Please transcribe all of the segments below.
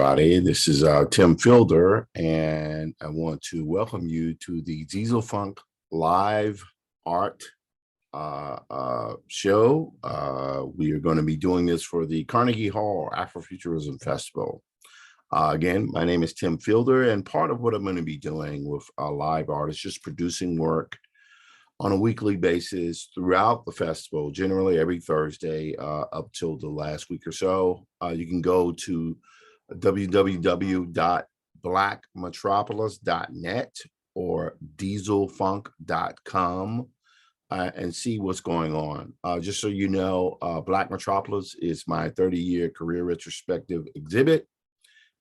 everybody. This is Tim Fielder, and I want to welcome you to the Dieselfunk LiveArt show. We are going to be doing this for the Carnegie Hall Afrofuturism Festival. Again, my name is Tim Fielder, and part of what I'm going to be doing with LiveArt is just producing work on a weekly basis throughout the festival, generally every Thursday up till the last week or so. You can go to www.blackmetropolis.net or dieselfunk.com and see what's going on. Just so you know, Black Metropolis is my 30-year career retrospective exhibit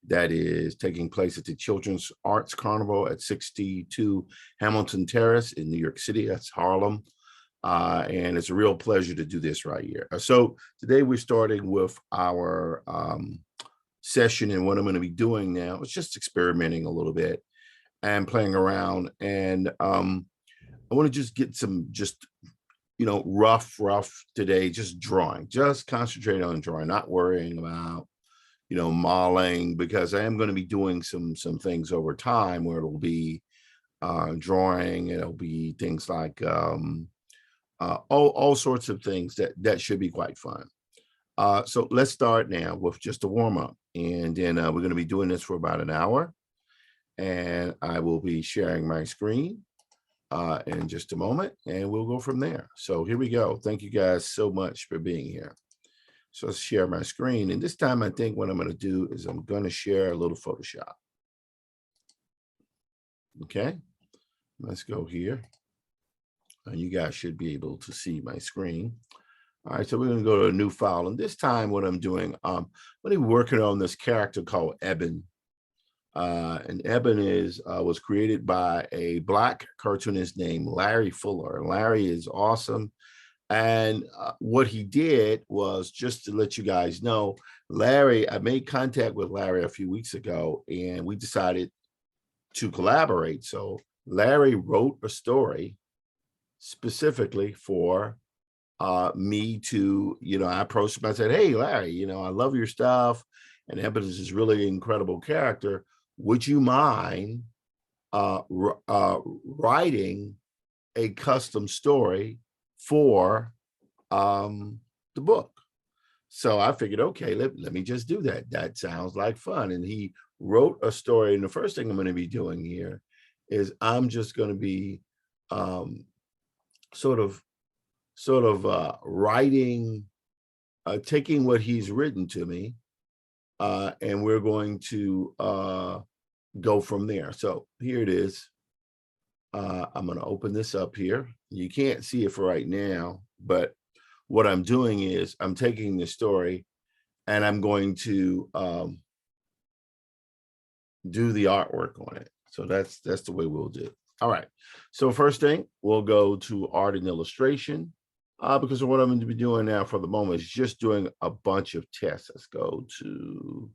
that is taking place at the Children's Arts Carnival at 62 Hamilton Terrace in New York City. That's Harlem. And it's a real pleasure to do this right here. So today we're starting with our session, and what I'm going to be doing now is just experimenting a little bit and playing around. And I want to just get some rough today, just drawing, just concentrate on drawing, not worrying about modeling, because I am going to be doing some things over time where it'll be drawing. It'll be things like all sorts of things that should be quite fun. So let's start now with just a warm-up, and then we're going to be doing this for about an hour, and I will be sharing my screen in just a moment, and we'll go from there. So here we go. Thank you guys so much for being here. So let's share my screen. And this time I think what I'm going to do is I'm going to share a little Photoshop. Okay, let's go here. And you guys should be able to see my screen. All right, so we're going to go to a new file. And this time what I'm doing, I'm going to be working on this character called Eben. And Eben was created by a Black cartoonist named Larry Fuller. And Larry is awesome. And what he did was, just to let you guys know, I made contact with Larry a few weeks ago, and we decided to collaborate. So Larry wrote a story specifically for me to, I approached him. I said, hey, Larry, I love your stuff. And Eben is this really incredible character. Would you mind writing a custom story for the book? So I figured, okay, let me just do that. That sounds like fun. And he wrote a story. And the first thing I'm going to be doing here is I'm just going to be sort of writing, taking what he's written to me, and we're going to go from there. So here it is. I'm going to open this up here. You can't see it for right now, but what I'm doing is I'm taking the story and I'm going to do the artwork on it. So that's the way we'll do it. All right. So first thing, we'll go to art and illustration, because what I'm going to be doing now for the moment is just doing a bunch of tests. Let's go to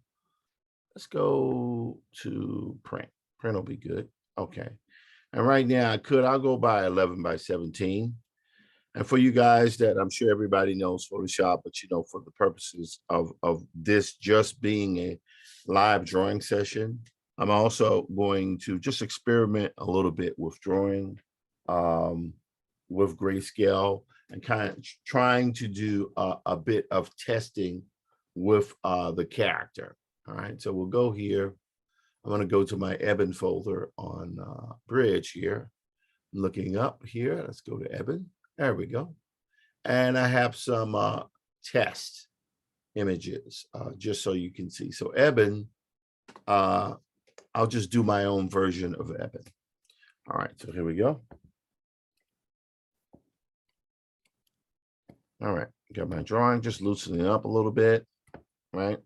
print. Print will be good. Okay. And right now I'll go by 11 by 17. And for you guys that I'm sure everybody knows Photoshop, but for the purposes of this just being a live drawing session, I'm also going to just experiment a little bit with drawing with grayscale and kind of trying to do a bit of testing with the character. All right, so we'll go here. I'm going to go to my Eben folder on Bridge here. I'm looking up here. Let's go to Eben. There we go. And I have some test images just so you can see. So Eben, I'll just do my own version of Eben. All right, so here we go. All right, got my drawing, just loosening it up a little bit, right?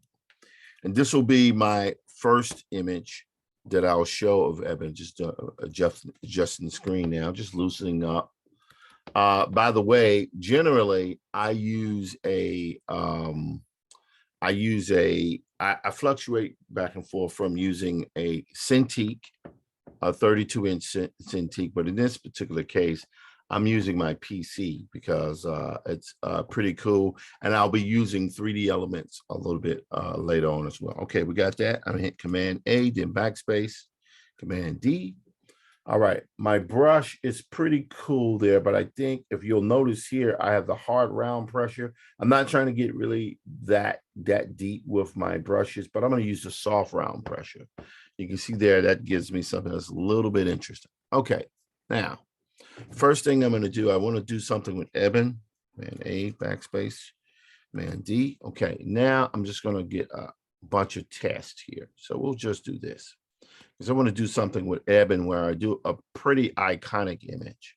And this will be my first image that I'll show of Eben, just adjusting the screen now, just loosening up. By the way, generally I fluctuate back and forth from using a Cintiq, a 32-inch Cintiq, but in this particular case, I'm using my PC because it's pretty cool. And I'll be using 3D elements a little bit later on as well. Okay, we got that. I'm gonna hit Command A, then backspace, Command D. All right, my brush is pretty cool there, but I think if you'll notice here, I have the hard round pressure. I'm not trying to get really that deep with my brushes, but I'm gonna use the soft round pressure. You can see there, that gives me something that's a little bit interesting. Okay, now, first thing I'm gonna do, I wanna do something with Eben, Command A, backspace, Command D. Okay, now I'm just gonna get a bunch of tests here. So we'll just do this. Because I want to do something with Eben where I do a pretty iconic image,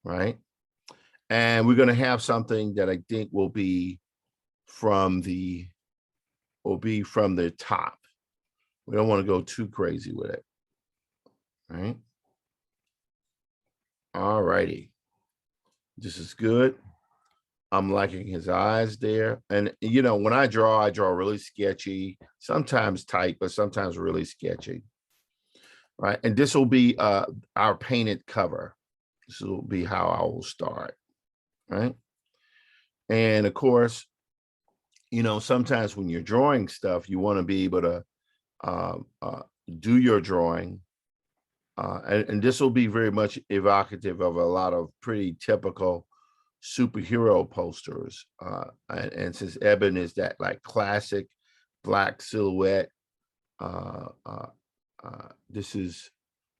right? And we're going to have something that I think will be from the top. We don't want to go too crazy with it, right? All righty. This is good. I'm liking his eyes there. And, you know, when I draw really sketchy, sometimes tight, but sometimes really sketchy. Right, and this will be our painted cover. This will be how I will start, right? And of course, you know, sometimes when you're drawing stuff, you want to be able to do your drawing, and this will be very much evocative of a lot of pretty typical superhero posters. And since Eben is that like classic black silhouette, this is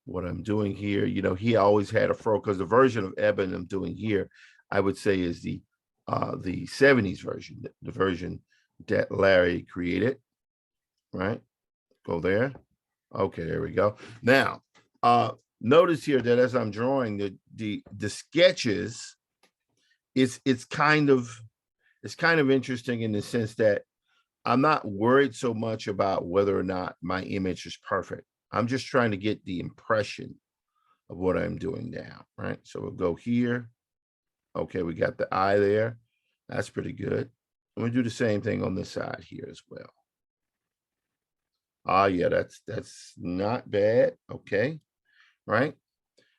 what I'm doing here. You know, he always had a fro because the version of Eben I'm doing here, I would say is the 70s version, the version that Larry created, right? Go there. Okay, there we go. Now, notice here that as I'm drawing the sketches, it's kind of interesting in the sense that I'm not worried so much about whether or not my image is perfect. I'm just trying to get the impression of what I'm doing now, right? So we'll go here. Okay, we got the eye there. That's pretty good. I'm gonna do the same thing on this side here as well. Yeah, that's not bad. Okay, right?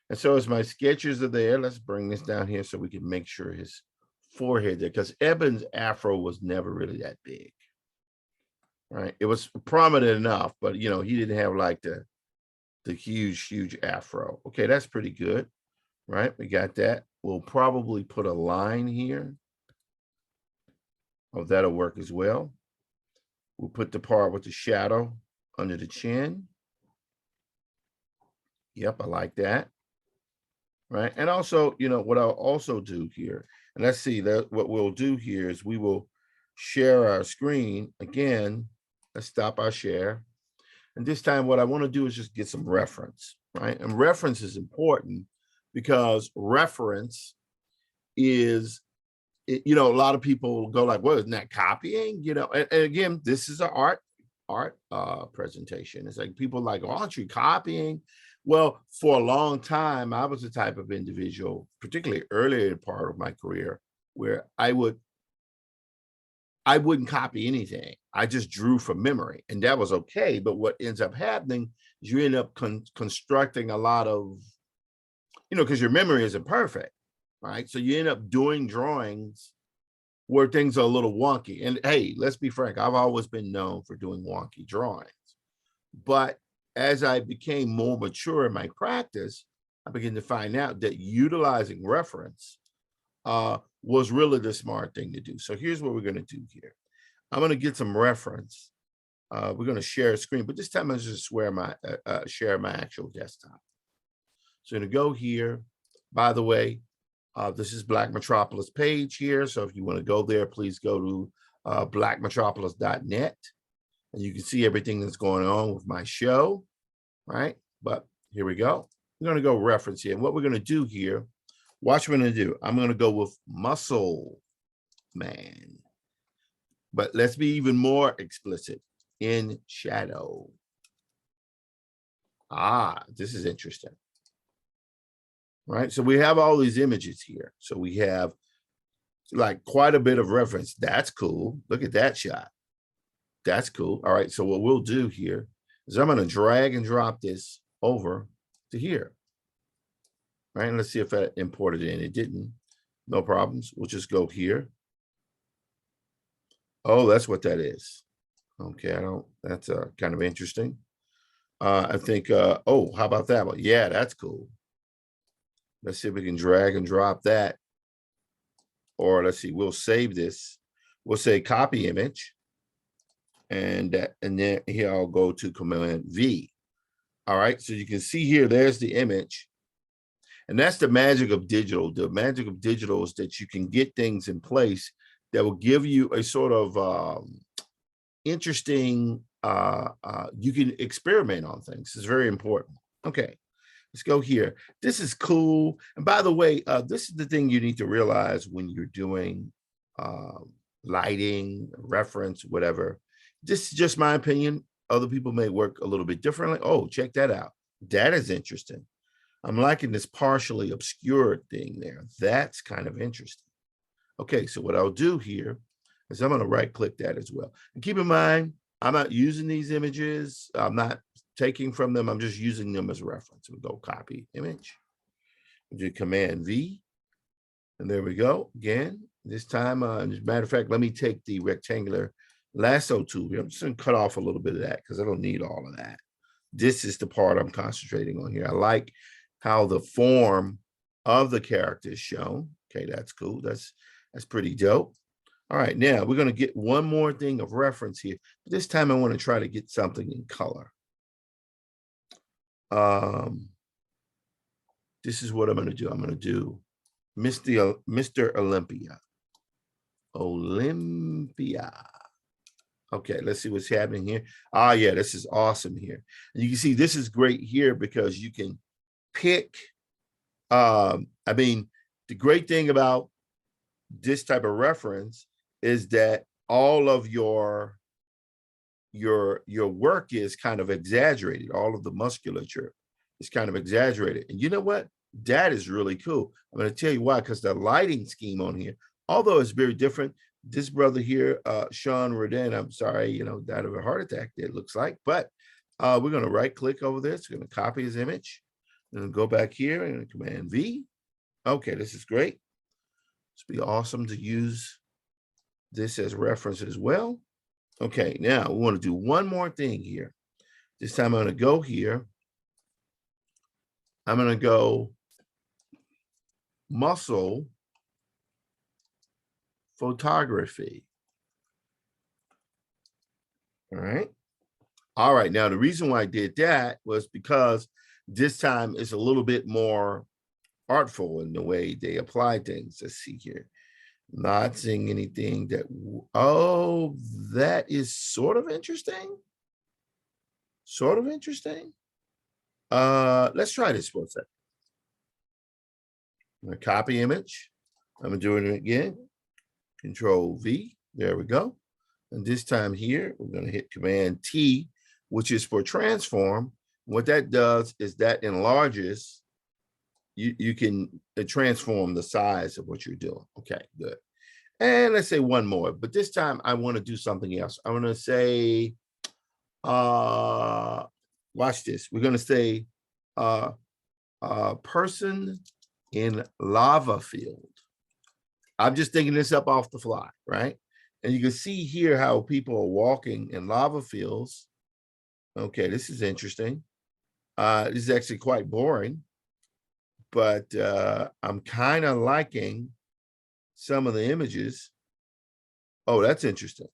And so as my sketches are there, let's bring this down here so we can make sure his forehead there, because Eben's afro was never really that big. Right, it was prominent enough, but you know, he didn't have like the huge afro. Okay, that's pretty good, right? We got that. We'll probably put a line here. Oh, that'll work as well. We'll put the part with the shadow under the chin. Yep, I like that. Right, and also, you know, what I'll also do here, and let's see that what we'll do here is we will share our screen again. Let's stop our share. And this time what I want to do is just get some reference, right? And reference is important because reference is, you know, a lot of people go like, well, isn't that copying? You know, and again, this is an art presentation. It's like people like, oh, aren't you copying? Well, for a long time, I was the type of individual, particularly earlier part of my career, where I wouldn't copy anything. I just drew from memory, and that was okay. But what ends up happening is you end up constructing a lot of, you know, because your memory isn't perfect, right? So you end up doing drawings where things are a little wonky. And hey, let's be frank, I've always been known for doing wonky drawings. But as I became more mature in my practice, I began to find out that utilizing reference was really the smart thing to do. So here's what we're going to do here. I'm going to get some reference. We're going to share a screen, but this time I'm just share my actual desktop. So I'm going to go here. By the way, this is Black Metropolis page here. So if you want to go there, please go to blackmetropolis.net, and you can see everything that's going on with my show, right? But here we go. We're going to go reference here. And what we're going to do here, watch what I'm going to do. I'm going to go with Muscle Man. But let's be even more explicit, in shadow. This is interesting. Right, so we have all these images here. So we have like quite a bit of reference. That's cool. Look at that shot. That's cool. All right, so what we'll do here is I'm going to drag and drop this over to here. right? And let's see if that imported in. It didn't. No problems. We'll just go here. Oh, that's what that is. Okay, that's kind of interesting. I think, oh, how about that one? Yeah, that's cool. Let's see if we can drag and drop that. Or let's see, we'll save this. We'll say copy image. And then here I'll go to Command V. All right, so you can see here, there's the image. And that's the magic of digital. The magic of digital is that you can get things in place that will give you a sort of interesting, you can experiment on things. It's very important. Okay, let's go here. This is cool. And by the way, this is the thing you need to realize when you're doing lighting, reference, whatever. This is just my opinion. Other people may work a little bit differently. Oh, check that out. That is interesting. I'm liking this partially obscured thing there. That's kind of interesting. Okay, so what I'll do here is I'm going to right click that as well. And keep in mind, I'm not using these images. I'm not taking from them. I'm just using them as a reference. We'll go copy image. We'll do Command V. And there we go. Again, this time, as a matter of fact, let me take the rectangular lasso tool here. I'm just going to cut off a little bit of that because I don't need all of that. This is the part I'm concentrating on here. I like how the form of the character is shown. Okay, that's cool. That's pretty dope. All right, now we're going to get one more thing of reference here. But this time I want to try to get something in color. This is what I'm going to do. I'm going to do Mr. Olympia. Okay, let's see what's happening here. Ah, yeah, this is awesome here. And you can see this is great here because you can pick. I mean, the great thing about this type of reference is that all of your work is kind of exaggerated. All of the musculature is kind of exaggerated. And you know what? That is really cool. I'm going to tell you why, because the lighting scheme on here, although it's very different, this brother here, Sean Rodin, I'm sorry, died of a heart attack, it looks like, but we're going to right click over this. We're going to copy his image and go back here and Command V. Okay, this is great. It's be awesome to use this as reference as well. Okay, now we want to do one more thing here. This time I'm going to go here. I'm going to go muscle photography. All right. All right. Now, the reason why I did that was because this time is a little bit more artful in the way they apply things. Let's see here. Not seeing anything that, oh, that is sort of interesting. Sort of interesting. Let's try this for a second. I'm going to copy image. I'm doing it again. Control V. There we go. And this time here, we're going to hit Command T, which is for transform. What that does is that enlarges. You can transform the size of what you're doing. Okay, good. And let's say one more, but this time I want to do something else. I want to say, watch this. We're going to say person in lava field. I'm just thinking this up off the fly, right? And you can see here how people are walking in lava fields. Okay, this is interesting. This is actually quite boring, but I'm kind of liking some of the images. Oh, that's interesting.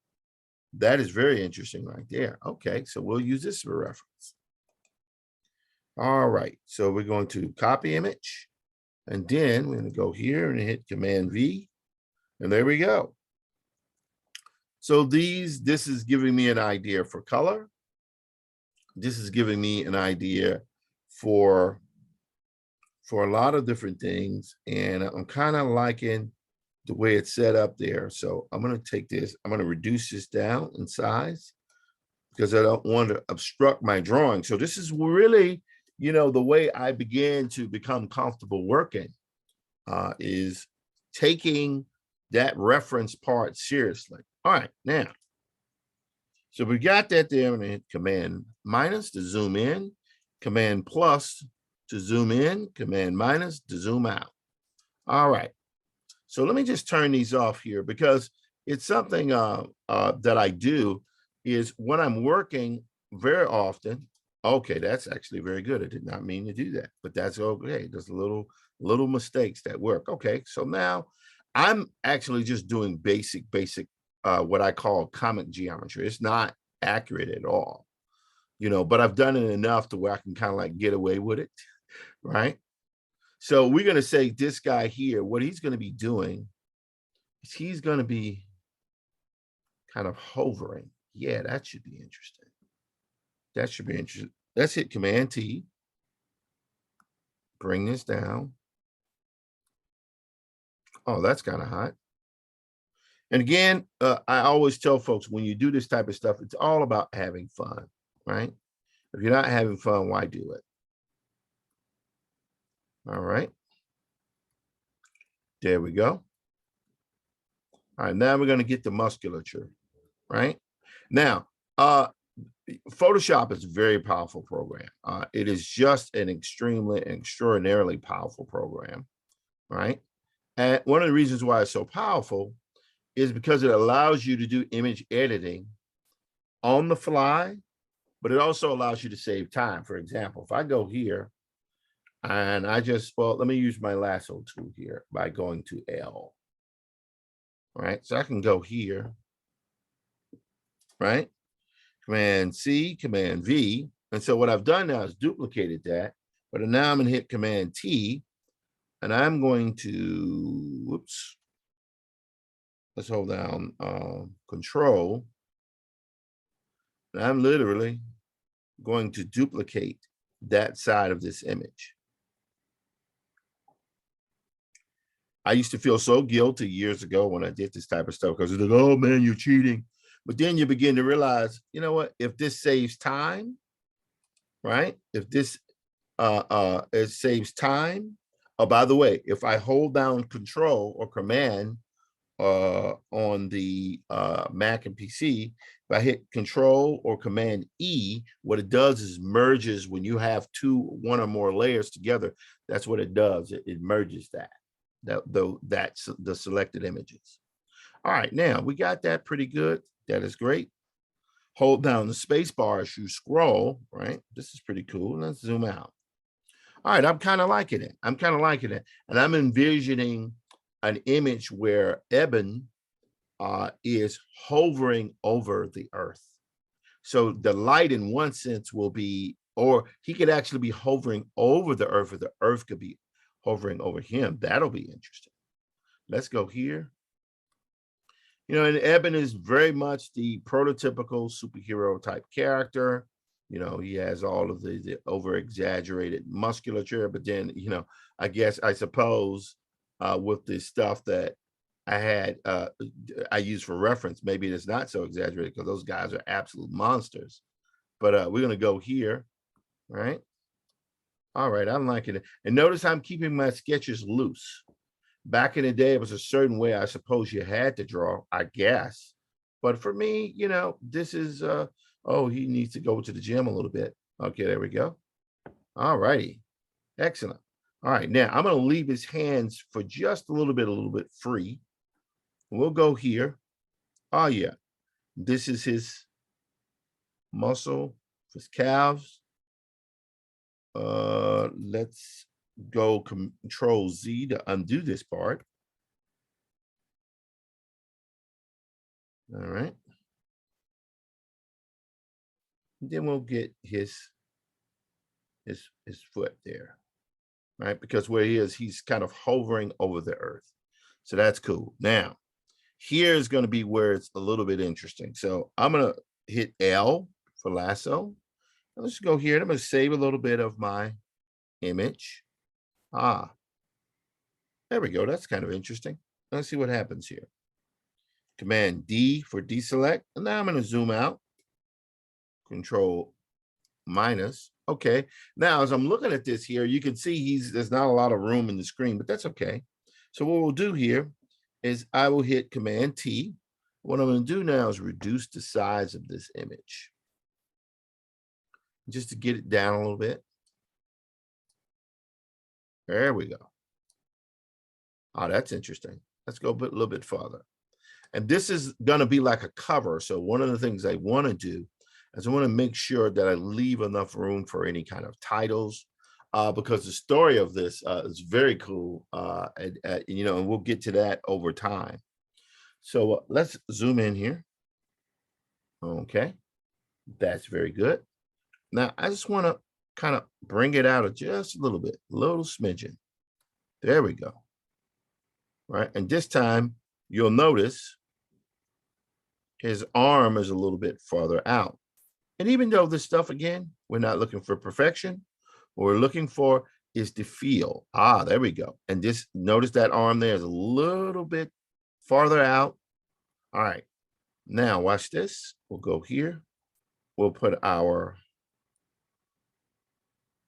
That is very interesting right there. Okay, so we'll use this for reference. All right, so we're going to copy image, and then we're going to go here and hit Command V, and there we go. So this is giving me an idea for color. This is giving me an idea for a lot of different things, and I'm kind of liking the way it's set up there. So I'm going to take this, I'm going to reduce this down in size because I don't want to obstruct my drawing. So this is really, the way I began to become comfortable working is taking that reference part seriously. All right, now, so we got that there. I'm going to hit Command minus to zoom in, Command plus to zoom in, Command minus to zoom out. All right. So let me just turn these off here because it's something that I do is when I'm working very often. Okay, that's actually very good. I did not mean to do that, but that's okay. There's little mistakes that work. Okay, so now I'm actually just doing basic what I call comic geometry. It's not accurate at all, but I've done it enough to where I can kind of like get away with it, right? So we're going to say this guy here, what he's going to be doing is he's going to be kind of hovering. Yeah, that should be interesting. That should be interesting. Let's hit Command T. Bring this down. Oh, that's kind of hot. And again, I always tell folks when you do this type of stuff, it's all about having fun, right? If you're not having fun, why do it? All right. There we go. All right, now we're going to get the musculature, right? Now, Photoshop is a very powerful program. It is just an extraordinarily powerful program, right? And one of the reasons why it's so powerful is because it allows you to do image editing on the fly, but it also allows you to save time. For example, if I go here and let me use my lasso tool here by going to L, right? So I can go here, right? Command C, Command V. And so what I've done now is duplicated that, but now I'm going to hit Command T, and I'm going to, whoops, let's hold down Control. And I'm literally going to duplicate that side of this image. I used to feel so guilty years ago when I did this type of stuff because it's like, oh man, you're cheating. But then you begin to realize, you know what? If this saves time, right? If this it saves time. Oh, by the way, if I hold down Control or Command on the Mac and PC, if I hit Control or Command E, what it does is merges when you have one or more layers together. That's what it does. It merges that's the selected images. All right, now we got that pretty good. That is great. Hold down the space bar as you scroll, right? This is pretty cool. Let's zoom out. All right, I'm kind of liking it. And I'm envisioning an image where Eben is hovering over the earth. So the light in one sense will be, or he could actually be hovering over the earth, or the earth could be hovering over him. That'll be interesting. Let's go here. And Eben is very much the prototypical superhero type character. He has all of the over-exaggerated musculature, but then, I suppose with the stuff that I had, I use for reference, maybe it's not so exaggerated because those guys are absolute monsters. But we're going to go here, right? All right, I'm liking it. And notice I'm keeping my sketches loose. Back in the day, it was a certain way I suppose you had to draw, I guess. But for me, this is, oh, he needs to go to the gym a little bit. Okay, there we go. All righty. Excellent. All right, now I'm going to leave his hands for just a little bit free. We'll go here. Oh, yeah. This is his muscle, his calves. Let's go Control Z to undo this part. All right. And then we'll get his foot there, right? Because where he is, he's kind of hovering over the earth. So that's cool. Now, here's going to be where it's a little bit interesting. So I'm going to hit L for lasso. Let's go here. I'm going to save a little bit of my image. There we go. That's kind of interesting. Let's see what happens here. Command D for deselect. And now I'm going to zoom out. Control minus. Okay. Now, as I'm looking at this here, you can see there's not a lot of room in the screen, but that's okay. So what we'll do here is I will hit Command T. What I'm going to do now is reduce the size of this image just to get it down a little bit. There we go. Oh, that's interesting. Let's go a little bit farther. And this is going to be like a cover. So one of the things I want to do is I want to make sure that I leave enough room for any kind of titles, because the story of this is very cool. And we'll get to that over time. So let's zoom in here. Okay, that's very good. Now I just want to kind of bring it out just a little bit, little smidgen. There we go. Right, and this time you'll notice his arm is a little bit farther out. And even though this stuff, again, we're not looking for perfection, what we're looking for is the feel. Ah, there we go. And this, notice that arm there is a little bit farther out. All right, now watch this. We'll go here. We'll put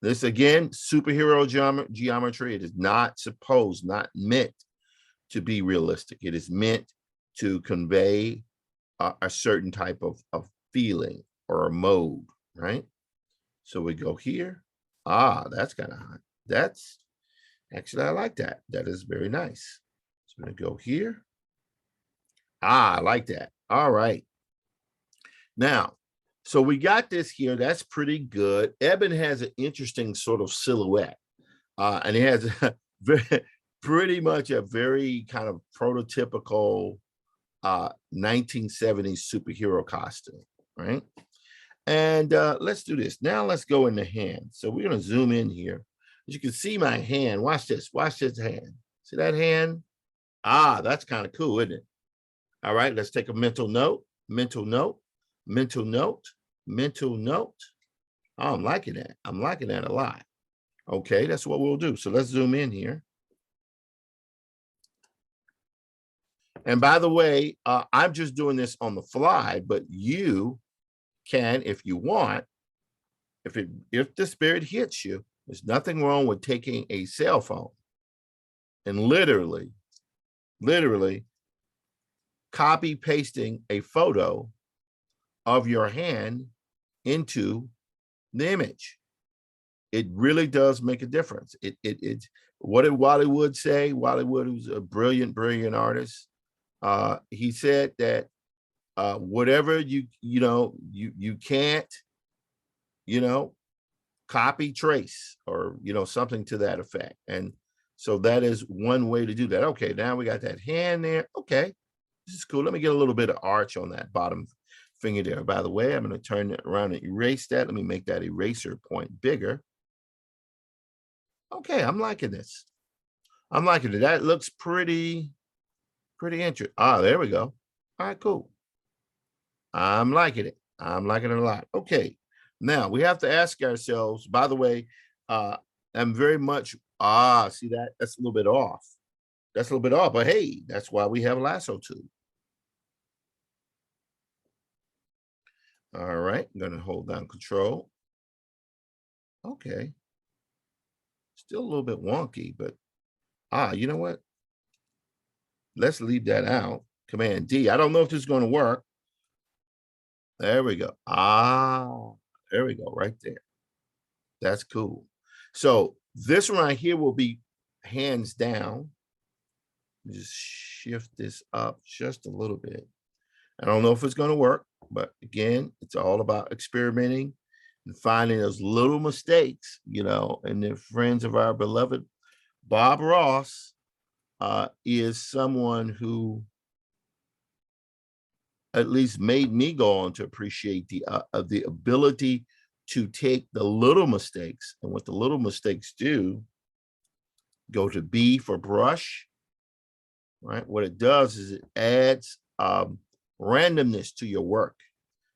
this again, superhero geometry. It is not meant to be realistic. It is meant to convey a certain type of feeling or a mode, right? So we go here. Ah, that's kind of hot. That's actually, I like that. That is very nice. So I'm gonna go here. Ah, I like that. All right. Now, so we got this here. That's pretty good. Eben has an interesting sort of silhouette. And he has pretty much a very kind of prototypical 1970s superhero costume, right? And let's do this. Now let's go in the hand. So we're going to zoom in here. As you can see my hand. Watch this. Watch this hand. See that hand? Ah, that's kind of cool, isn't it? All right, let's take a mental note. Mental note. Mental note. Mental note. Oh, I'm liking that. I'm liking that a lot. Okay, that's what we'll do. So let's zoom in here. And by the way, I'm just doing this on the fly, but you can, if you want, if the spirit hits you, there's nothing wrong with taking a cell phone and literally copy pasting a photo of your hand into the image. It really does make a difference. What did Wally Wood say? Wally Wood, who's a brilliant artist. He said that whatever you can't, copy, trace, or something to that effect. And so that is one way to do that. Okay, now we got that hand there. Okay, this is cool. Let me get a little bit of arch on that bottom finger there. By the way, I'm going to turn it around and erase that. Let me make that eraser point bigger. Okay, I'm liking this. I'm liking it. That looks pretty interesting. Ah, there we go. All right, cool. I'm liking it. I'm liking it a lot. Okay, now we have to ask ourselves, by the way, I'm very much, see that? That's a little bit off. That's a little bit off, but hey, that's why we have a lasso tool. All right, I'm gonna hold down control. Okay. Still a little bit wonky, but you know what? Let's leave that out. Command D. I don't know if this is going to work. There we go. There we go, right there. That's cool. So this one right here will be hands down. Just shift this up just a little bit. I don't know if it's going to work, but again, it's all about experimenting and finding those little mistakes, and the friends of our beloved Bob Ross is someone who at least made me go on to appreciate the ability to take the little mistakes, and what the little mistakes do, go to B for brush, right? What it does is it adds randomness to your work.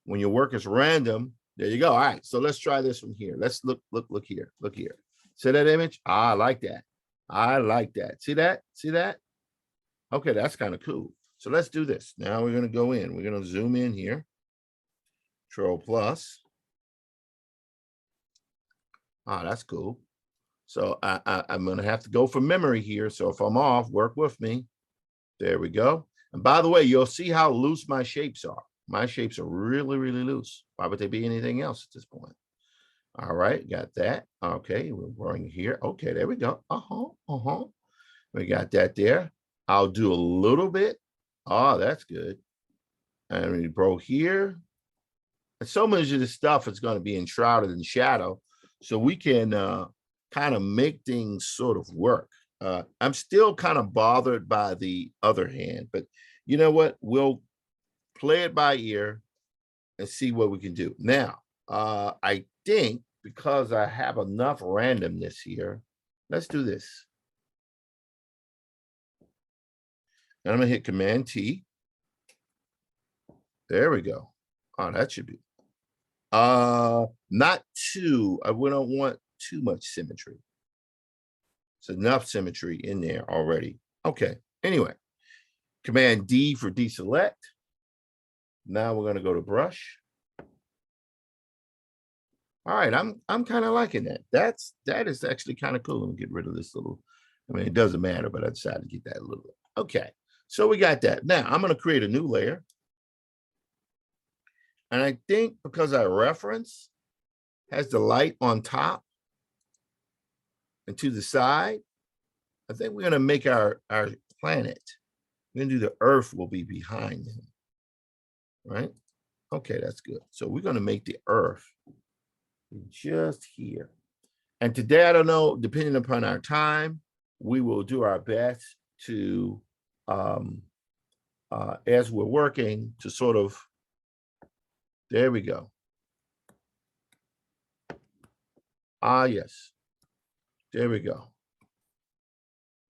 When your work is random, there you go. All right, so let's try this one here. Let's look here. Look here. See that image? I like that. I like that. See that? See that? Okay, that's kind of cool. So let's do this. Now we're going to go in. We're going to zoom in here. Control plus. That's cool. So I'm going to have to go from memory here. So if I'm off, work with me. There we go. And by the way, you'll see how loose my shapes are. My shapes are really, really loose. Why would they be anything else at this point? All right, got that. Okay, we're going here. Okay, there we go. We got that there. I'll do a little bit. Oh, that's good. And we go here. And so much of this stuff is going to be enshrouded in shadow. So we can kind of make things sort of work. I'm still kind of bothered by the other hand, but you know what? We'll play it by ear and see what we can do. Now, I think because I have enough randomness here, let's do this. And I'm gonna hit Command T. There we go. Oh, that should be. Not too, we don't want too much symmetry. It's enough symmetry in there already. Okay, anyway, Command D for deselect. Now we're gonna go to brush. All right, I'm kind of liking that. That is actually kind of cool. Let me get rid of this little, I mean, it doesn't matter, but I decided to get that a little bit. Okay, so we got that. Now I'm gonna create a new layer. And I think because our reference has the light on top and to the side, I think we're gonna make our planet. We're gonna do the Earth will be behind him, right? Okay, that's good. So we're gonna make the Earth just here. And today, I don't know, depending upon our time, we will do our best to, as we're working, to sort of, there we go. Ah, yes. There we go. All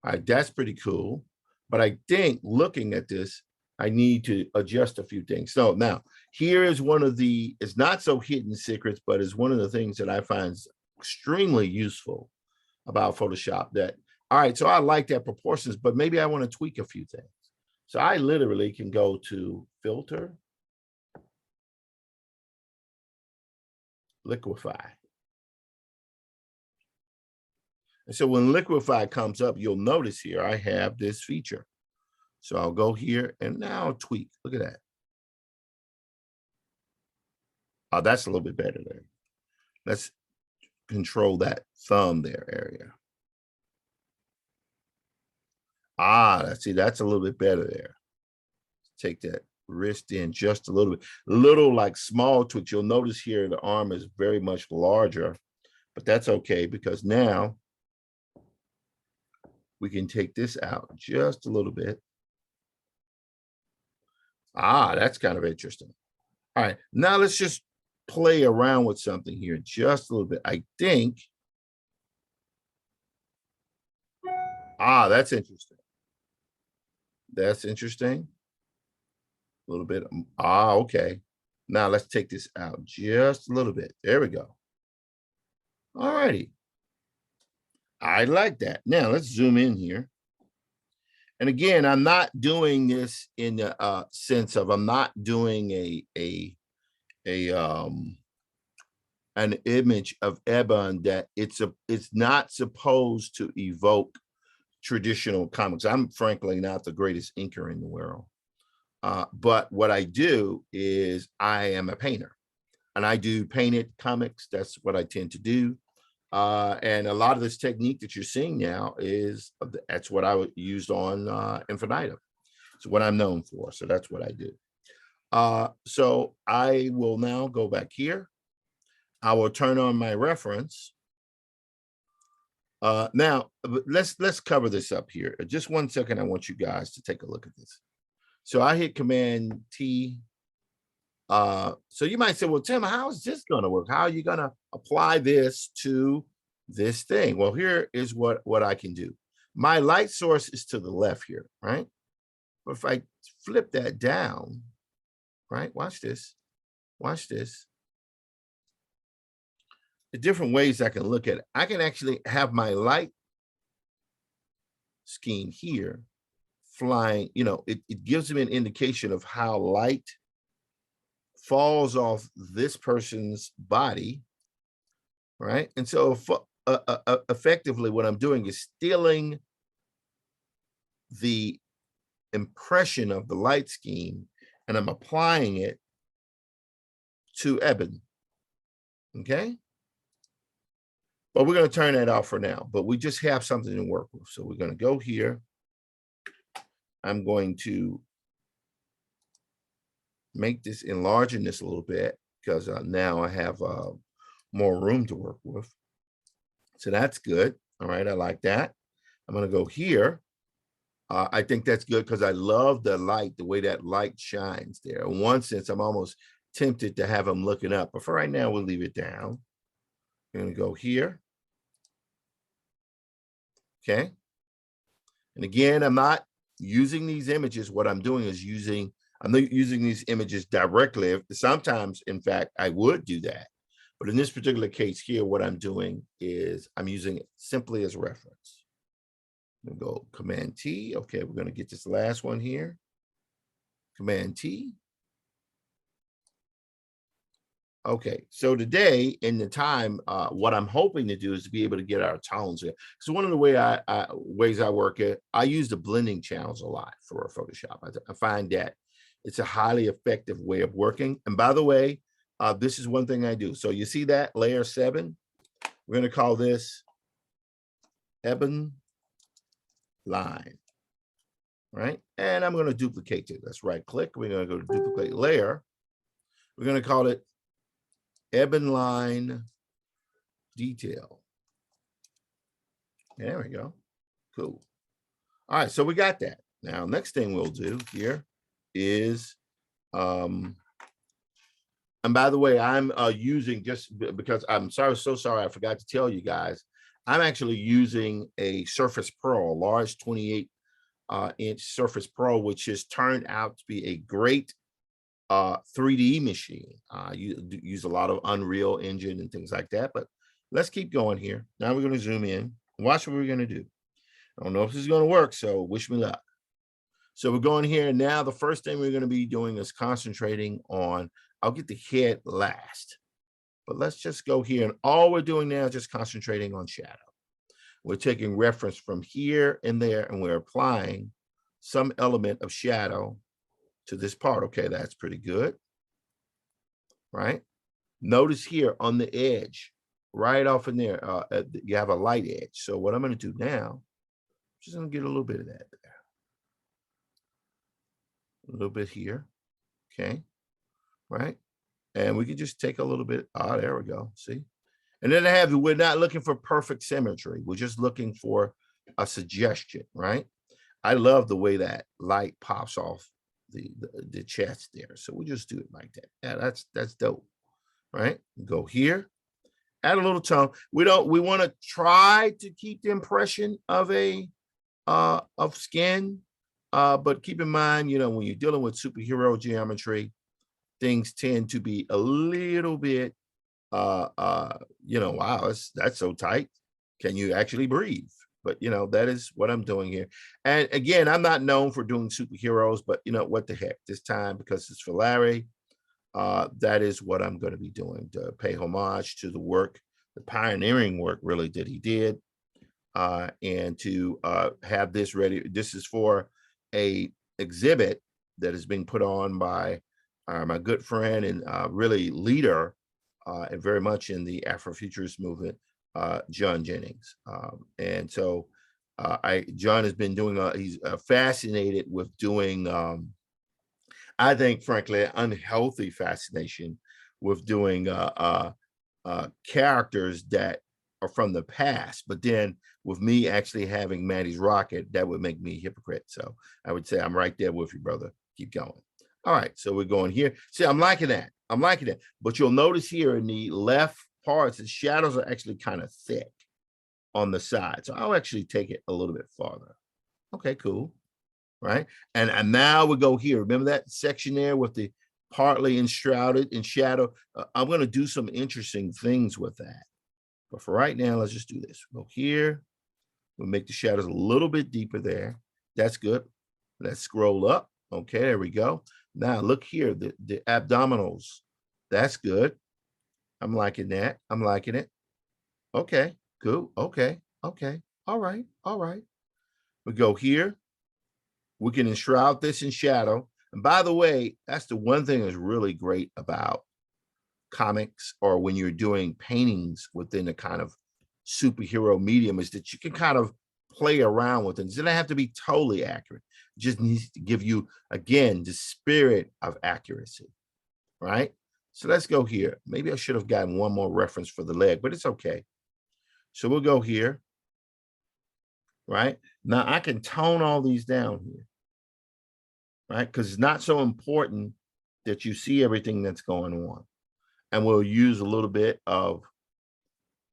right, that's pretty cool. But I think looking at this, I need to adjust a few things. So now, here is one of the, it's not so hidden secrets, but it's one of the things that I find extremely useful about Photoshop. That, all right, so I like that proportions, but maybe I want to tweak a few things. So I literally can go to Filter, Liquify. And so when Liquify comes up, you'll notice here I have this feature. So I'll go here and now I'll tweak. Look at that. Oh, that's a little bit better there. Let's control that thumb there area. Ah, see, that's a little bit better there. Take that wrist in just a little bit. Little like small tweaks. You'll notice here the arm is very much larger, but that's okay because now we can take this out just a little bit. Ah, that's kind of interesting. All right, now let's just play around with something here just a little bit. I think, that's interesting. That's interesting. A little bit, okay. Now let's take this out just a little bit. There we go. All righty. I like that. Now let's zoom in here. And again, I'm not doing this in the sense of I'm not doing an image of Ebon that it's not supposed to evoke traditional comics. I'm frankly not the greatest inker in the world. But what I do is I am a painter and I do painted comics. That's what I tend to do. And a lot of this technique that you're seeing now is that's what I used on Infinitum. It's what I'm known for. So that's what I do. So I will now go back here. I will turn on my reference. Now let's cover this up here. Just 1 second. I want you guys to take a look at this. So I hit Command T. So you might say, well, Tim, how is this going to work? How are you going to apply this to this thing? Well, here is what I can do. My light source is to the left here, right? But if I flip that down, right? Watch this. Watch this. The different ways I can look at it. I can actually have my light scheme here flying, it gives me an indication of how light falls off this person's body, right? And so effectively what I'm doing is stealing the impression of the light scheme and I'm applying it to Eben, okay? But we're going to turn that off for now, but we just have something to work with. So we're going to go here. I'm going to make this, enlarging this a little bit, because now I have more room to work with. So that's good. All right, I like that. I'm going to go here. I think that's good because I love the light, the way that light shines there. In one sense, I'm almost tempted to have them looking up, but for right now, we'll leave it down. I'm going to go here. Okay. And again, I'm not using these images. What I'm doing is I'm not using these images directly. Sometimes, in fact, I would do that. But in this particular case here, what I'm doing is I'm using it simply as reference. I'm going to go Command T. Okay, we're going to get this last one here. Command T. Okay, so today in the time, what I'm hoping to do is to be able to get our tones in. So one of the ways I work it, I use the blending channels a lot for Photoshop. I find that it's a highly effective way of working. And by the way, this is one thing I do. So you see that layer 7? We're going to call this Ebon Line, right? And I'm going to duplicate it. Let's right click. We're going to go to duplicate layer. We're going to call it Ebon Line Detail. There we go. Cool. All right, so we got that. Now, next thing we'll do here is, and by the way, I'm using, just because I'm so sorry, I forgot to tell you guys, I'm actually using a Surface Pro, a large 28-inch Surface Pro, which has turned out to be a great 3D machine. You use a lot of Unreal Engine and things like that, but let's keep going here. Now we're going to zoom in. Watch what we're going to do. I don't know if this is going to work, so wish me luck. So we're going here now. The first thing we're going to be doing is concentrating on, I'll get the head last, but let's just go here. And all we're doing now is just concentrating on shadow. We're taking reference from here and there, and we're applying some element of shadow to this part. Okay, that's pretty good, right? Notice here on the edge, right off in there, you have a light edge. So what I'm going to do now, I'm just going to get a little bit of that there. A little bit here, okay, right? And we can just take a little bit. Oh, there we go, see? And then we're not looking for perfect symmetry. We're just looking for a suggestion, right? I love the way that light pops off the chest there. So we'll just do it like that. Yeah, that's dope, right? Go here, add a little tone. We want to try to keep the impression of of skin, but keep in mind, when you're dealing with superhero geometry, things tend to be a little bit, wow, that's so tight. Can you actually breathe? But that is what I'm doing here. And again, I'm not known for doing superheroes, but what the heck, this time, because it's for Larry, that is what I'm going to be doing, to pay homage to the work, the pioneering work really that he did, and to have this ready. This is for a exhibit that is being put on by my good friend and really leader, and very much in the Afrofuturist movement, John Jennings. And so John has been doing, he's fascinated with doing, I think, frankly, unhealthy fascination with doing characters that are from the past. But then with me actually having Maddie's rocket, that would make me a hypocrite. So I would say I'm right there with you, brother. Keep going. All right, so we're going here. See, I'm liking that. I'm liking that. But you'll notice here in the left parts, the shadows are actually kind of thick on the side. So I'll actually take it a little bit farther. Okay, cool. Right. And now we go here. Remember that section there with the partly enshrouded in shadow? I'm going to do some interesting things with that. But for right now, let's just do this. Go here. We'll make the shadows a little bit deeper there. That's good. Let's scroll up. Okay, there we go. Now look here, the abdominals. That's good. I'm liking that. I'm liking it. Okay, cool. Okay, okay. All right, all right. We go here. We can enshroud this in shadow. And by the way, that's the one thing that's really great about comics, or when you're doing paintings within a kind of superhero medium is that you can kind of play around with it. It doesn't have to be totally accurate. It just needs to give you, again, the spirit of accuracy, right? So let's go here. Maybe I should have gotten one more reference for the leg, but it's okay. So we'll go here, right? Now I can tone all these down here, right? Because it's not so important that you see everything that's going on. And we'll use a little bit of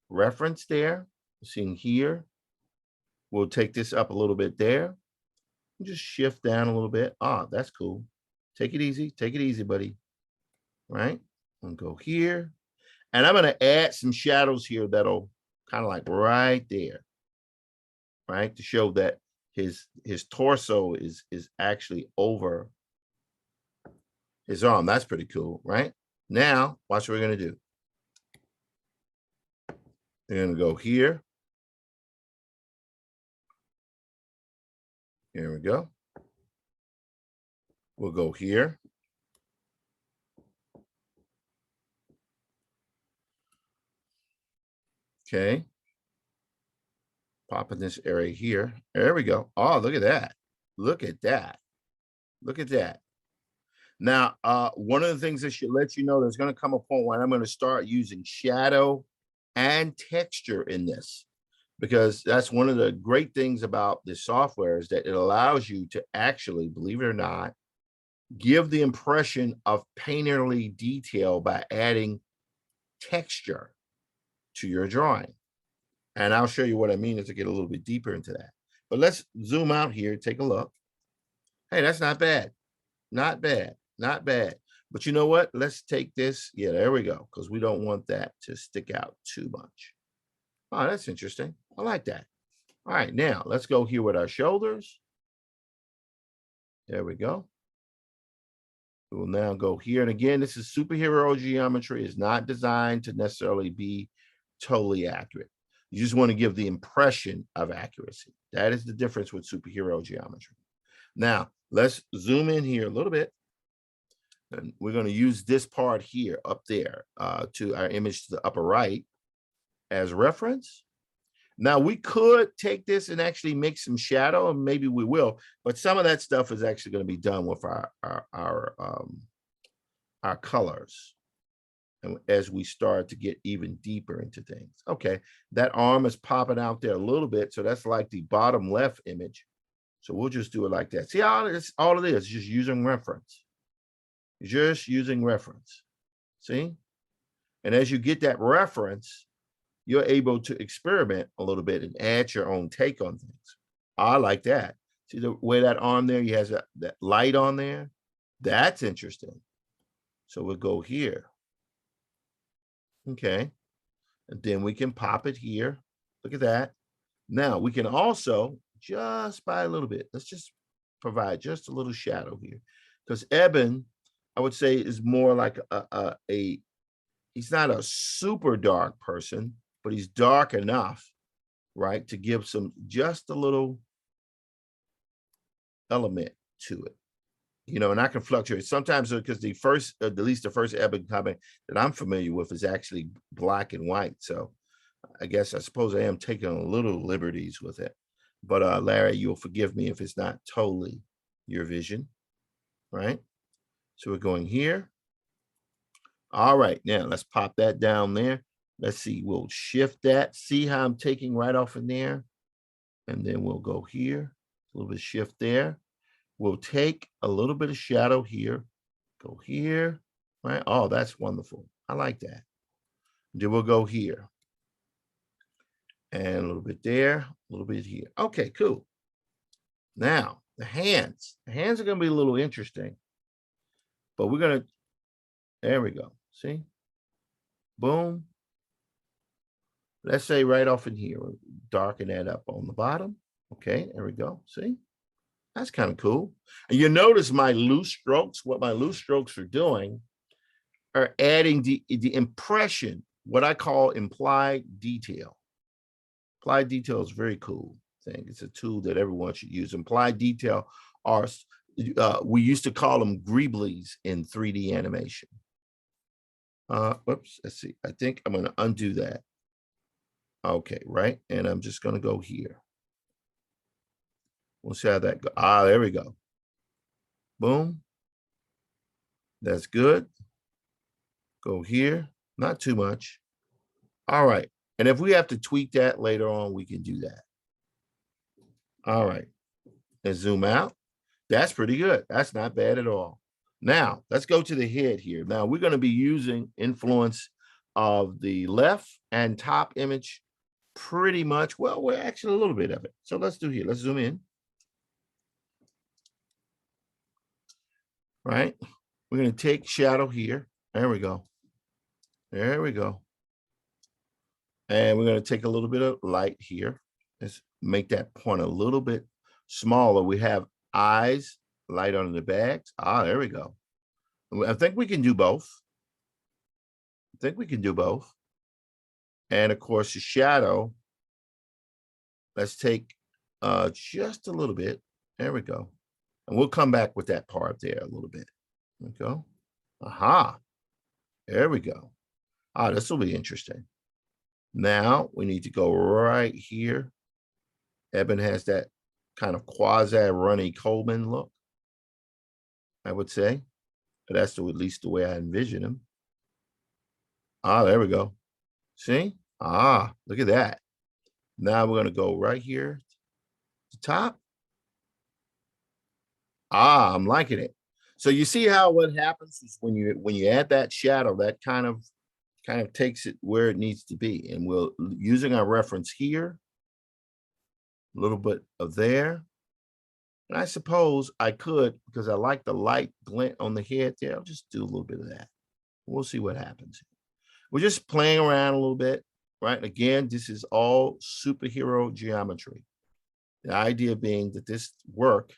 reference there, seeing here. We'll take this up a little bit there. Just shift down a little bit. Ah, that's cool. Take it easy, buddy. Right? I'm gonna go here. And I'm gonna add some shadows here that'll kind of like right there, right? To show that his torso is actually over his arm. That's pretty cool, right? Now, watch what we're gonna do. We're gonna go here. Here we go. We'll go here. Okay. Pop in this area here. There we go. Oh, look at that. Look at that. Look at that. Now, one of the things that should let you know there's going to come a point when I'm going to start using shadow and texture in this, because that's one of the great things about this software is that it allows you to actually, believe it or not, give the impression of painterly detail by adding texture to your drawing. And I'll show you what I mean as I get a little bit deeper into that. But let's zoom out here, take a look. Hey, that's not bad. Not bad. Not bad. But you know what? Let's take this. Yeah, there we go. Because we don't want that to stick out too much. Oh, that's interesting. I like that. All right, now let's go here with our shoulders. There we go. We'll now go here. And again, this is superhero geometry. It's not designed to necessarily be totally accurate. You just want to give the impression of accuracy. That is the difference with superhero geometry. Now, let's zoom in here a little bit. And we're going to use this part here up there to our image to the upper right as reference. Now, we could take this and actually make some shadow, and maybe we will, but some of that stuff is actually going to be done with our colors. And as we start to get even deeper into things. Okay, that arm is popping out there a little bit. So that's like the bottom left image. So we'll just do it like that. See, all it is just using reference. Just using reference. See? And as you get that reference, you're able to experiment a little bit and add your own take on things. I like that. See the way that arm there, he has that light on there? That's interesting. So we'll go here. Okay, and then we can pop it here. Look at that. Now we can also, just by a little bit, let's just provide just a little shadow here. Because Eben, I would say, is more like he's not a super dark person, but he's dark enough, right, to give just a little element to it. You know, and I can fluctuate sometimes because at least the first Eben comic that I'm familiar with is actually black and white. So I suppose I am taking a little liberties with it. But Larry, you'll forgive me if it's not totally your vision, right? So we're going here. All right, now let's pop that down there. Let's see, we'll shift that. See how I'm taking right off in there? And then we'll go here, a little bit shift there. We'll take a little bit of shadow here, go here, right? Oh, that's wonderful. I like that. Then we'll go here. And a little bit there, a little bit here. Okay, cool. Now, the hands. The hands are going to be a little interesting. But we're going to, there we go. See? Boom. Let's say right off in here, we'll darken that up on the bottom. Okay, there we go. See? That's kind of cool. And you notice my loose strokes, what my loose strokes are doing are adding the impression, what I call implied detail. Implied detail is a very cool thing. It's a tool that everyone should use. Implied detail are, we used to call them greeblies in 3D animation. Whoops, let's see. I think I'm going to undo that. Okay, right. And I'm just going to go here. We'll see how that goes. Ah, there we go. Boom. That's good. Go here. Not too much. All right. And if we have to tweak that later on, we can do that. All right. Let's zoom out. That's pretty good. That's not bad at all. Now, let's go to the head here. Now, we're going to be using influence of the left and top image pretty much. Well, we're actually a little bit of it. So let's do here. Let's zoom in. Right. We're going to take shadow here. There we go. There we go. And we're going to take a little bit of light here. Let's make that point a little bit smaller. We have eyes, light on the bags. Ah, there we go. I think we can do both. I think we can do both. And of course, the shadow. Let's take just a little bit. There we go. And we'll come back with that part there a little bit. There we go. Aha. There we go. Ah, this will be interesting. Now we need to go right here. Eben has that kind of quasi-Ronnie Coleman look, I would say. But that's at least the way I envision him. Ah, there we go. See? Ah, look at that. Now we're going to go right here to top. Ah, I'm liking it. So you see how what happens is when you add that shadow, that kind of takes it where it needs to be. And we'll using our reference here, a little bit of there. And I suppose I could, because I like the light glint on the head there, I'll just do a little bit of that. We'll see what happens. We're just playing around a little bit, right? Again, this is all superhero geometry. The idea being that this work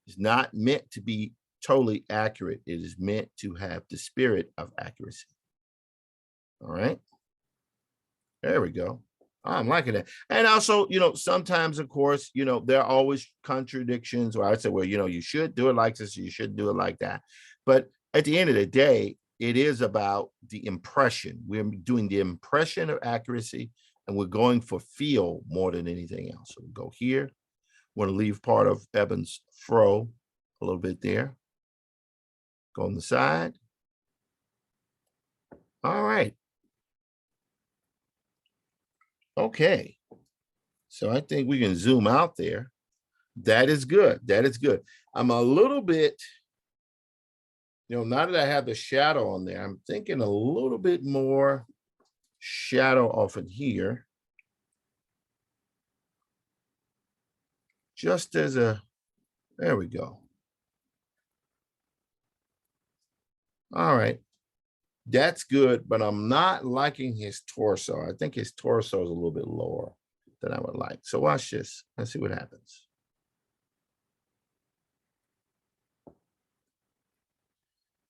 is not meant to be totally accurate. It is meant to have the spirit of accuracy. All right. There we go. I'm liking that. And also, sometimes, of course, there are always contradictions where I say, well, you should do it like this, you should do it like that. But at the end of the day, it is about the impression. We're doing the impression of accuracy, and we're going for feel more than anything else. So we'll go here. Want to leave part of Eben's fro a little bit there. Go on the side. All right. Okay. So I think we can zoom out there. That is good. That is good. I'm a little bit, now that I have the shadow on there, I'm thinking a little bit more shadow off in here. Just as there we go. All right. That's good, but I'm not liking his torso. I think his torso is a little bit lower than I would like. So watch this. Let's see what happens.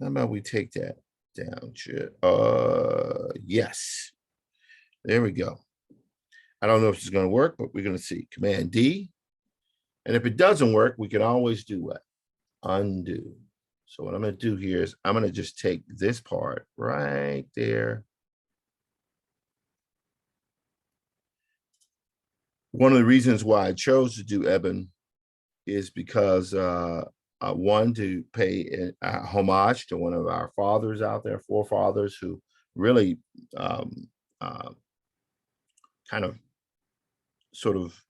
How about we take that down? Yes. There we go. I don't know if it's going to work, but we're going to see. Command D. And if it doesn't work, we can always do what? Undo. So what I'm going to do here is I'm going to just take this part right there. One of the reasons why I chose to do Eben is because one, to pay a homage to one of our fathers out there, forefathers, who really kind of sort of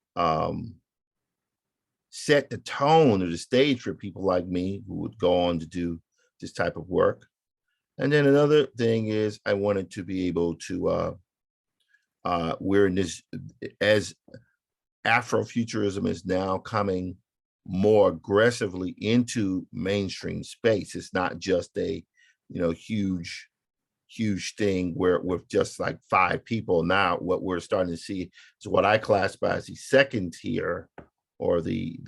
set the tone or the stage for people like me who would go on to do this type of work. And then another thing is I wanted to be able to, we're in this, as Afrofuturism is now coming more aggressively into mainstream space. It's not just a, huge thing where with just like 5 people. Now what we're starting to see is what I classify as the second tier, or the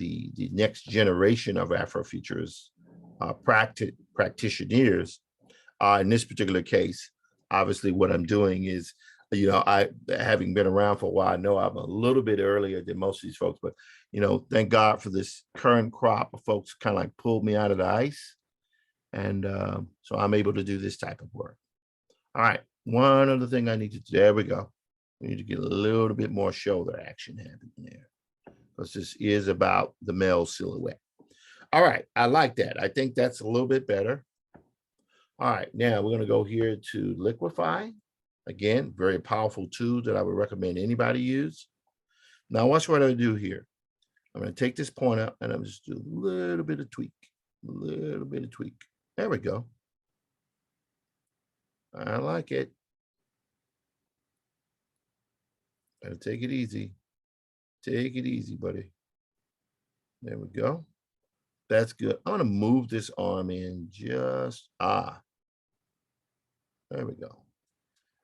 next generation of Afrofuturists practitioners. In this particular case, obviously what I'm doing is, I, having been around for a while, I know I'm a little bit earlier than most of these folks, but, thank God for this current crop of folks kind of like pulled me out of the ice. And so I'm able to do this type of work. All right. One other thing I need to do. There we go. We need to get a little bit more shoulder action happening there, because this is about the male silhouette. All right, I like that. I think that's a little bit better. All right, now we're going to go here to liquefy. Again, very powerful tool that I would recommend anybody use. Now watch what I do here. I'm going to take this pointer and I'm just do a little bit of tweak, a little bit of tweak. There we go. I like it. Gotta take it easy. Take it easy, buddy. There we go. That's good. I'm going to move this arm in just, there we go.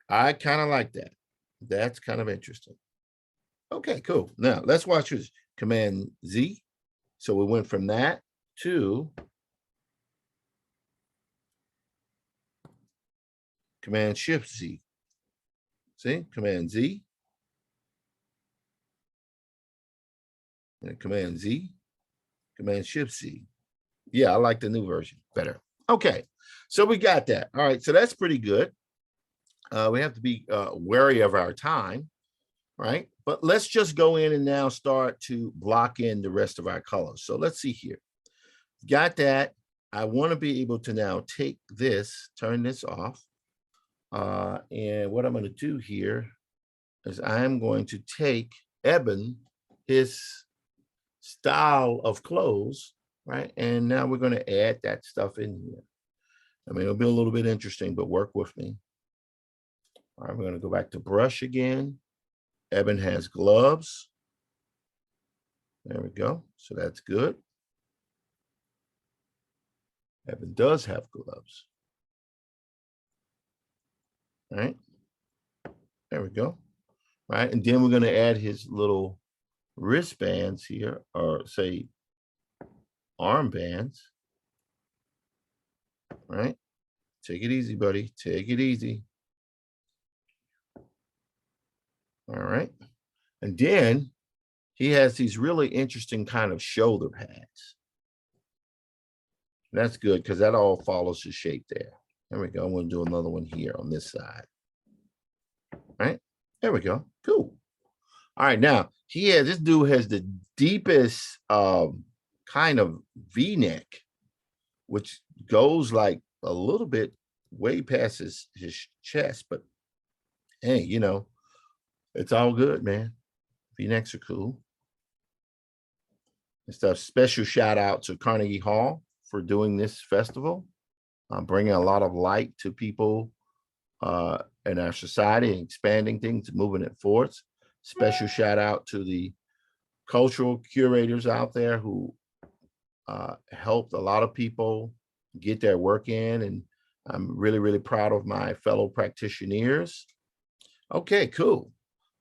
I kind of like that. That's kind of interesting. Okay, cool. Now let's watch this. Command Z. So we went from that to Command Shift Z. See, Command Z. And Command Z. Command Shift Z. Yeah, I like the new version better. Okay, so we got that. All right, so that's pretty good. We have to be wary of our time, right? But let's just go in and now start to block in the rest of our colors. So let's see here. Got that. I want to be able to now take this, turn this off. And what I'm going to do here is I'm going to take Eben, his style of clothes, right? And now we're going to add that stuff in here. I mean, it'll be a little bit interesting, but work with me. All right, we're going to go back to brush again. Eben has gloves. There we go. So that's good. Eben does have gloves. All right. There we go. All right. And then we're going to add his little wristbands here, or say armbands. All right. Take it easy, buddy. Take it easy. All right. And then he has these really interesting kind of shoulder pads. That's good because that all follows the shape there. There we go. I'm going to do another one here on this side. All right. There we go. Cool. All right. Now, this dude has the deepest kind of V-neck, which goes like a little bit way past his chest. But hey, you know, it's all good, man. V-necks are cool. And stuff. Special shout out to Carnegie Hall for doing this festival, bringing a lot of light to people in our society and expanding things, moving it forward. Special shout out to the cultural curators out there who helped a lot of people get their work in. And I'm really, really proud of my fellow practitioners. Okay, cool.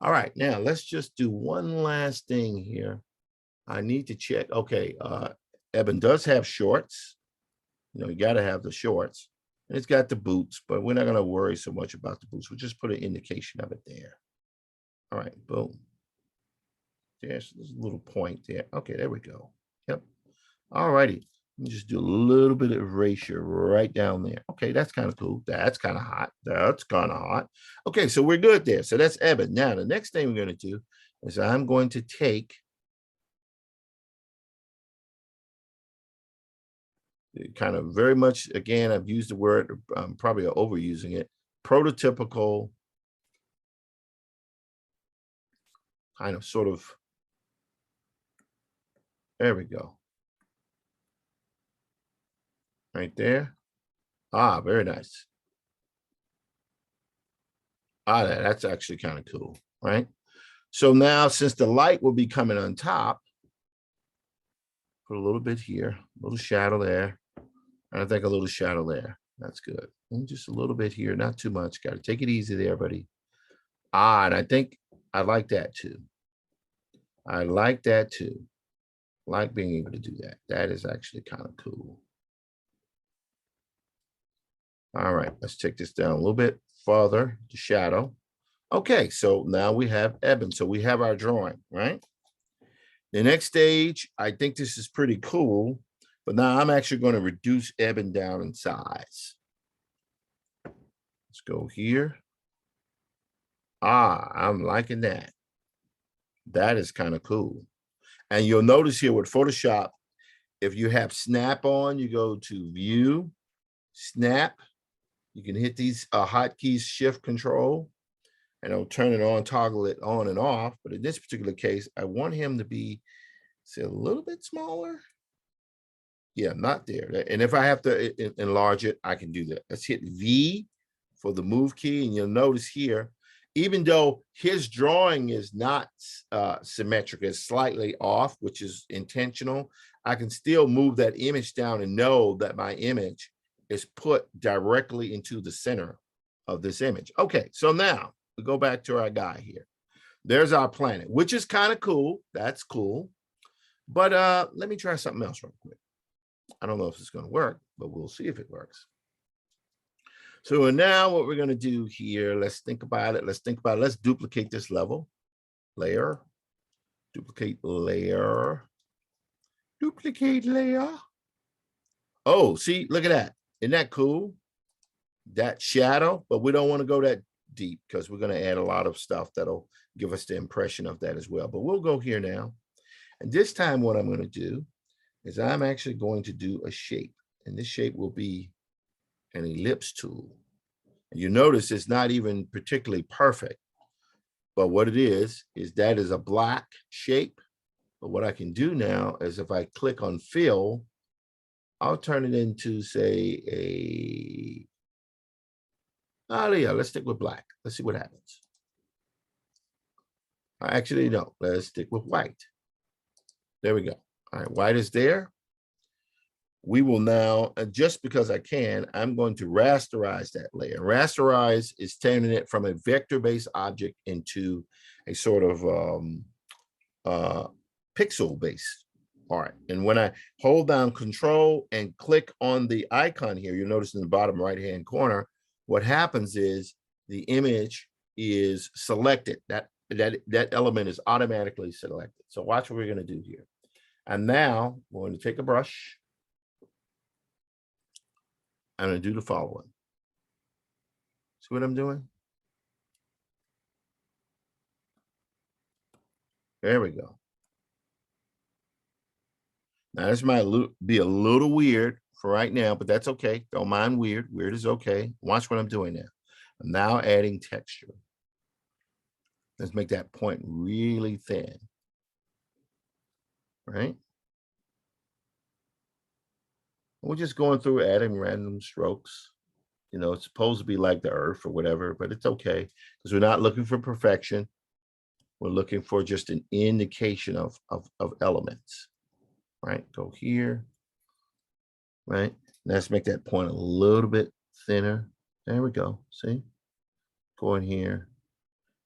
All right, now let's just do one last thing here. I need to check. Okay, Eben does have shorts. You know, you got to have the shorts. And it's got the boots, but we're not going to worry so much about the boots. We'll just put an indication of it there. All right, boom. There's a little point there. Okay, there we go. Yep. All righty. Just do a little bit of erasure right down there. Okay, that's kind of cool. That's kind of hot. That's kind of hot. Okay, so we're good there. So that's Eben. Now, the next thing we're going to do is I'm going to take kind of very much, again, I've used the word, I'm probably overusing it, prototypical kind of sort of, there we go. Right there. Very nice. That's actually kind of cool, right? So now, since the light will be coming on top, put a little bit here, a little shadow there, and I think a little shadow there. That's good. And just a little bit here, not too much. Got to take it easy there, buddy. And I think I like that too. I like that too. Like being able to do that. That is actually kind of cool. All right, let's take this down a little bit farther, the shadow. Okay, so now we have Eben. So we have our drawing, right? The next stage, I think this is pretty cool, but now I'm actually going to reduce Eben down in size. Let's go here. I'm liking that. That is kind of cool. And you'll notice here with Photoshop, if you have snap on, you go to view, snap. You can hit these hotkeys, shift control, and it'll turn it on, toggle it on and off. But in this particular case, I want him to be, say, a little bit smaller. Yeah, not there. And if I have to enlarge it, I can do that. Let's hit V for the move key. And you'll notice here, even though his drawing is not symmetric, it's slightly off, which is intentional, I can still move that image down and know that my image is put directly into the center of this image. Okay, so now we go back to our guy here. There's our planet, which is kind of cool. That's cool. But let me try something else real quick. I don't know if it's going to work, but we'll see if it works. So now what we're going to do here, let's think about it. Let's duplicate this level, layer, duplicate layer, duplicate layer. Oh, see, look at that. Isn't that cool? That shadow, but we don't want to go that deep because we're going to add a lot of stuff that'll give us the impression of that as well. But we'll go here now. And this time what I'm going to do is I'm actually going to do a shape. And this shape will be an ellipse tool. And you notice it's not even particularly perfect. But what it is that is a black shape. But what I can do now is if I click on fill, I'll turn it into, say, yeah, let's stick with black. Let's see what happens. Actually, no, let's stick with white. There we go. All right, white is there. We will now, just because I can, I'm going to rasterize that layer. Rasterize is turning it from a vector-based object into a sort of pixel-based. All right, and when I hold down Control and click on the icon here, you'll notice in the bottom right-hand corner, what happens is the image is selected. That element is automatically selected. So watch what we're going to do here. And now we're going to take a brush. I'm going to do the following. See what I'm doing? There we go. Now this might be a little weird for right now, but that's okay. Don't mind weird. Weird is okay. Watch what I'm doing now. I'm now adding texture. Let's make that point really thin. Right? We're just going through adding random strokes. You know, it's supposed to be like the earth or whatever, but it's okay because we're not looking for perfection. We're looking for just an indication of elements. Right? Go here. Right? Let's make that point a little bit thinner. There we go. See? Go in here.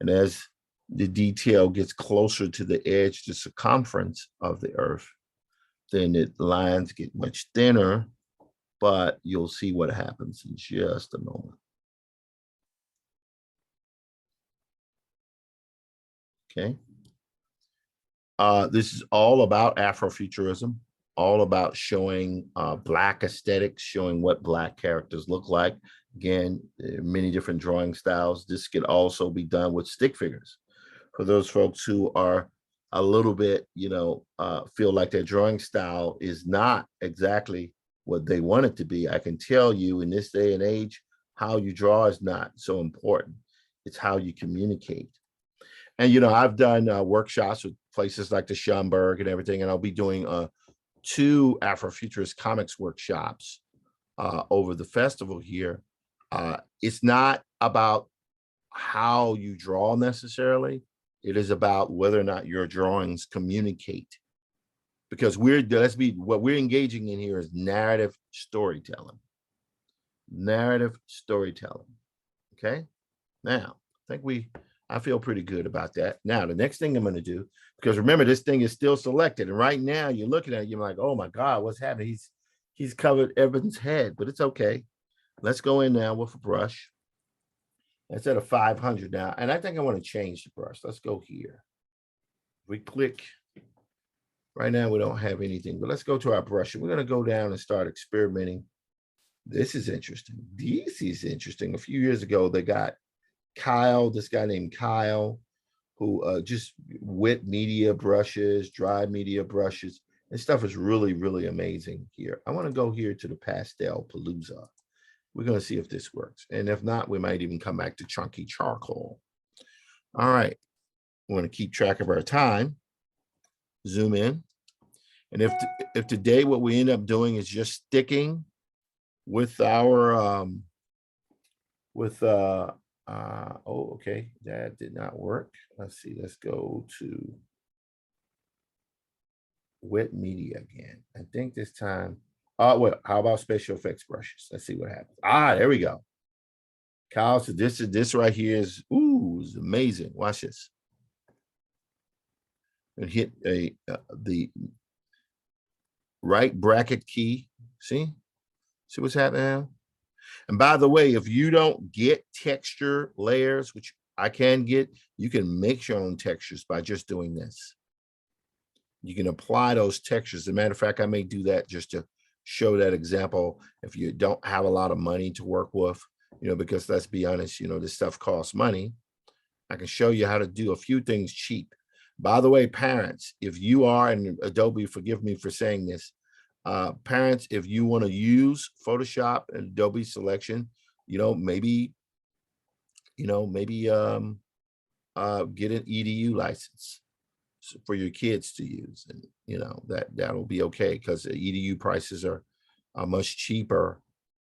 And as the detail gets closer to the edge, the circumference of the earth, then the lines get much thinner, but you'll see what happens in just a moment. Okay. This is all about Afrofuturism, all about showing Black aesthetics, showing what Black characters look like. Again, there are many different drawing styles. This could also be done with stick figures. For those folks who are a little bit, you know, feel like their drawing style is not exactly what they want it to be, I can tell you in this day and age, how you draw is not so important. It's how you communicate. And, you know, I've done workshops with places like the Schomburg and everything, and I'll be doing 2 Afrofuturist comics workshops over the festival here. It's not about how you draw necessarily. It is about whether or not your drawings communicate. Because what we're engaging in here is narrative storytelling. Narrative storytelling. Okay. Now, I feel pretty good about that. Now, the next thing I'm going to do, because remember, this thing is still selected. And right now you're looking at it, you're like, oh my God, what's happening? He's covered Evan's head, but it's okay. Let's go in now with a brush. Instead of 500 now. And I think I want to change the brush. Let's go here. We click. Right now, we don't have anything, but let's go to our brush. We're going to go down and start experimenting. This is interesting. This is interesting. A few years ago, they got Kyle, this guy named Kyle, who just wet media brushes, dry media brushes. This stuff is really, really amazing here. I want to go here to the Pastel Palooza. We're going to see if this works. And if not, we might even come back to chunky charcoal. All right. We're going to keep track of our time. Zoom in. And if today what we end up doing is just sticking with our, oh, okay, that did not work. Let's see, let's go to wet media again. I think this time, well, how about special effects brushes? Let's see what happens. There we go. Kyle, so this right here is, is amazing. Watch this. And hit the right bracket key. See what's happening now? And by the way, if you don't get texture layers, which I can get, you can make your own textures by just doing this. You can apply those textures. As a matter of fact, I may do that just to show that example if you don't have a lot of money to work with, because let's be honest, this stuff costs money. I can show you how to do a few things cheap. By the way, parents, if you are, and Adobe, forgive me for saying this, parents, if you want to use Photoshop and Adobe Selection, maybe get an EDU license for your kids to use, and that'll be okay, because the EDU prices are much cheaper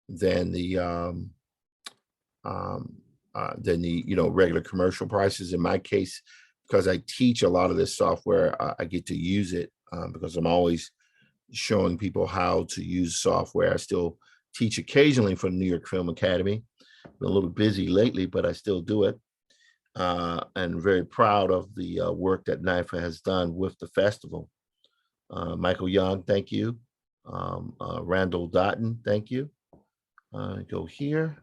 than the regular commercial prices. In my case, because I teach a lot of this software, I get to use it because I'm always showing people how to use software. I still teach occasionally for the New York Film Academy. Been a little busy lately, but I still do it. And very proud of the work that NIFA has done with the festival. Michael Young, thank you. Randall Dotton, thank you. Go here.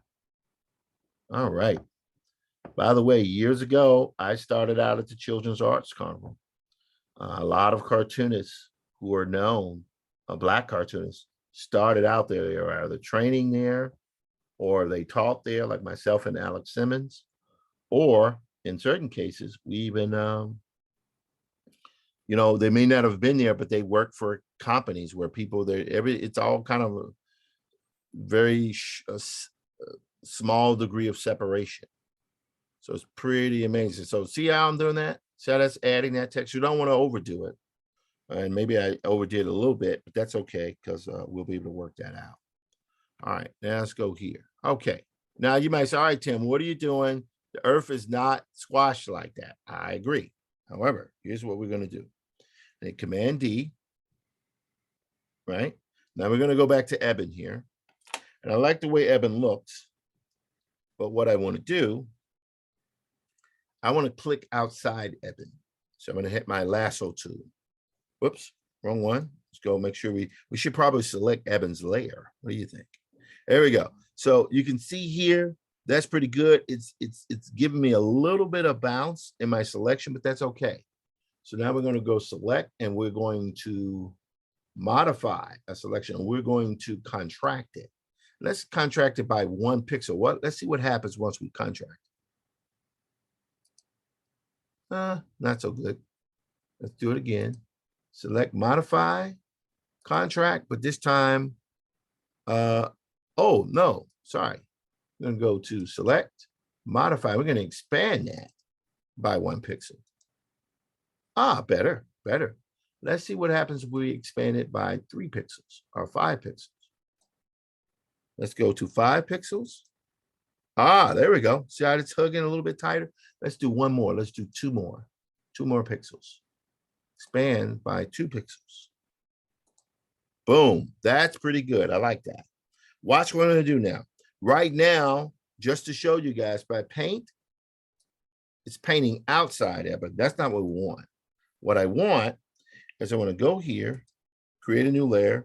All right. By the way, years ago, I started out at the Children's Arts Carnival. A lot of cartoonists who are known, Black cartoonists, started out there. They were either training there or they taught there, like myself and Alex Simmons, or in certain cases, we even, they may not have been there, but they worked for companies where people there, it's all kind of a very small degree of separation. So it's pretty amazing. So see how I'm doing that? See how that's adding that text? You don't want to overdo it. And maybe I overdid a little bit, but that's okay, because we'll be able to work that out. All right, now let's go here. Okay, now you might say, all right, Tim, what are you doing? The earth is not squashed like that. I agree. However, here's what we're going to do. Hit Command D, right? Now we're going to go back to Eben here. And I like the way Eben looks, but what I want to do, I want to click outside Eben. So I'm going to hit my lasso tool. Whoops, wrong one. Let's go make sure we should probably select Eben's layer. What do you think? There we go. So you can see here, that's pretty good. It's giving me a little bit of bounce in my selection, but that's okay. So now we're going to go select, and we're going to modify a selection, and we're going to contract it. Let's contract it by 1 pixel. Let's see what happens once we contract. Not so good. Let's do it again. Select modify, contract, but this time, oh no, sorry. I'm going to go to select, modify. We're going to expand that by 1 pixel. Better. Let's see what happens if we expand it by 3 pixels or 5 pixels. Let's go to 5 pixels. There we go. See how it's hugging a little bit tighter? Let's do one more. Let's do 2 more. 2 more pixels. Expand by 2 pixels. Boom. That's pretty good. I like that. Watch what I'm going to do now. Right now, just to show you guys, by paint, it's painting outside there, but that's not what we want. What I want is I want to go here, create a new layer.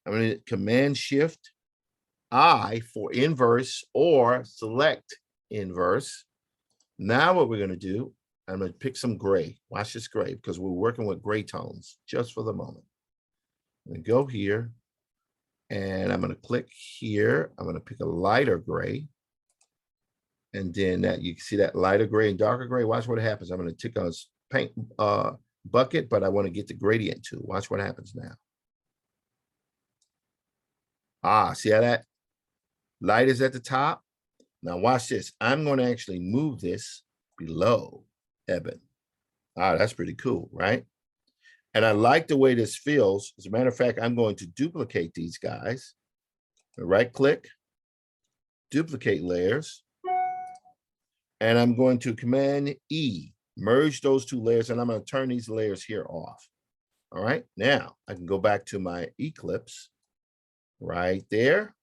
I'm going to Command Shift I for inverse or select inverse. Now what we're going to do, I'm going to pick some gray. Watch this gray, because we're working with gray tones just for the moment. I'm going to go here, and I'm going to click here. I'm going to pick a lighter gray. And then that you can see that lighter gray and darker gray. Watch what happens. I'm going to tick on this paint bucket, but I want to get the gradient too. Watch what happens now. Ah, see how that light is at the top? Now watch this. I'm going to actually move this below Eben. Ah, that's pretty cool, right? And I like the way this feels. As a matter of fact, I'm going to duplicate these guys. Right click, duplicate layers. And I'm going to Command E, merge those two layers, and I'm going to turn these layers here off. All right, now I can go back to my Eclipse right there.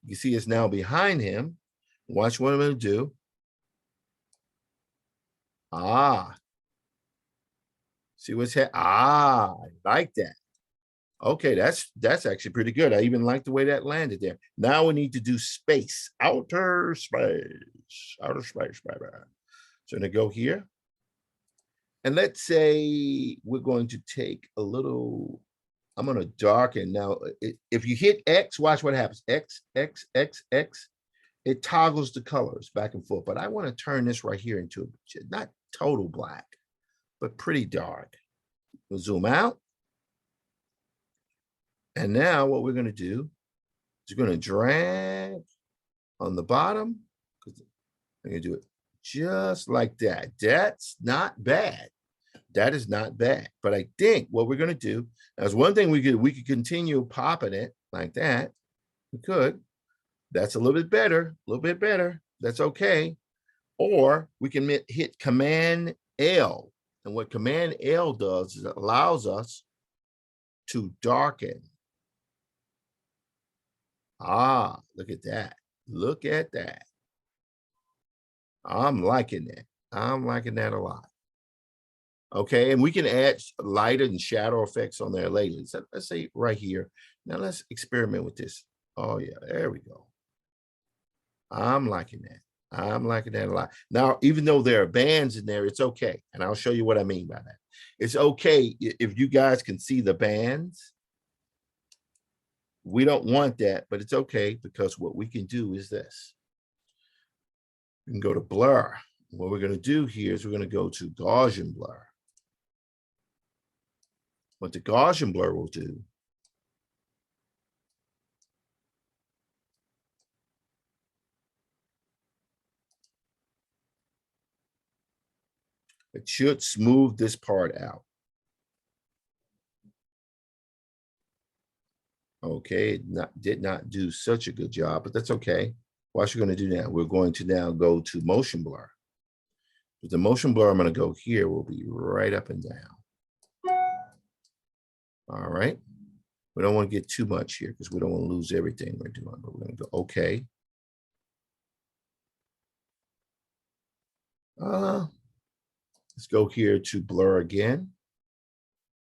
You see it's now behind him. Watch what I'm going to do. Ah, see what's happening? Ah, I like that. Okay, that's actually pretty good. I even like the way that landed there. Now we need to do space, outer space, baby. So I'm gonna go here. And let's say we're going to take a little, I'm gonna darken. Now, if you hit X, watch what happens. X, X, X, X, it toggles the colors back and forth. But I wanna turn this right here into not total black, but pretty dark. We'll zoom out. And now what we're going to do is we're going to drag on the bottom. I'm going to do it just like that. That's not bad. That is not bad. But I think what we're going to do, as one thing we could continue popping it like that. We could. That's a little bit better. A little bit better. That's okay. Or we can hit Command L. And what Command L does is it allows us to darken. Ah, look at that. Look at that. I'm liking that. I'm liking that a lot. Okay, and we can add light and shadow effects on there later. So let's say right here. Now let's experiment with this. Oh yeah, there we go. I'm liking that. I'm liking that a lot. Now, even though there are bands in there, it's okay. And I'll show you what I mean by that. It's okay if you guys can see the bands. We don't want that, but it's okay because what we can do is this. We can go to blur. What we're going to do here is we're going to go to Gaussian blur. What the Gaussian blur will do it should smooth this part out. Okay, it did not do such a good job, but that's okay. What we're going to do now, we're going to now go to motion blur. With the motion blur, I'm going to go here, will be right up and down. All right. We don't want to get too much here because we don't want to lose everything we're doing, but we're going to go okay. Let's go here to blur again.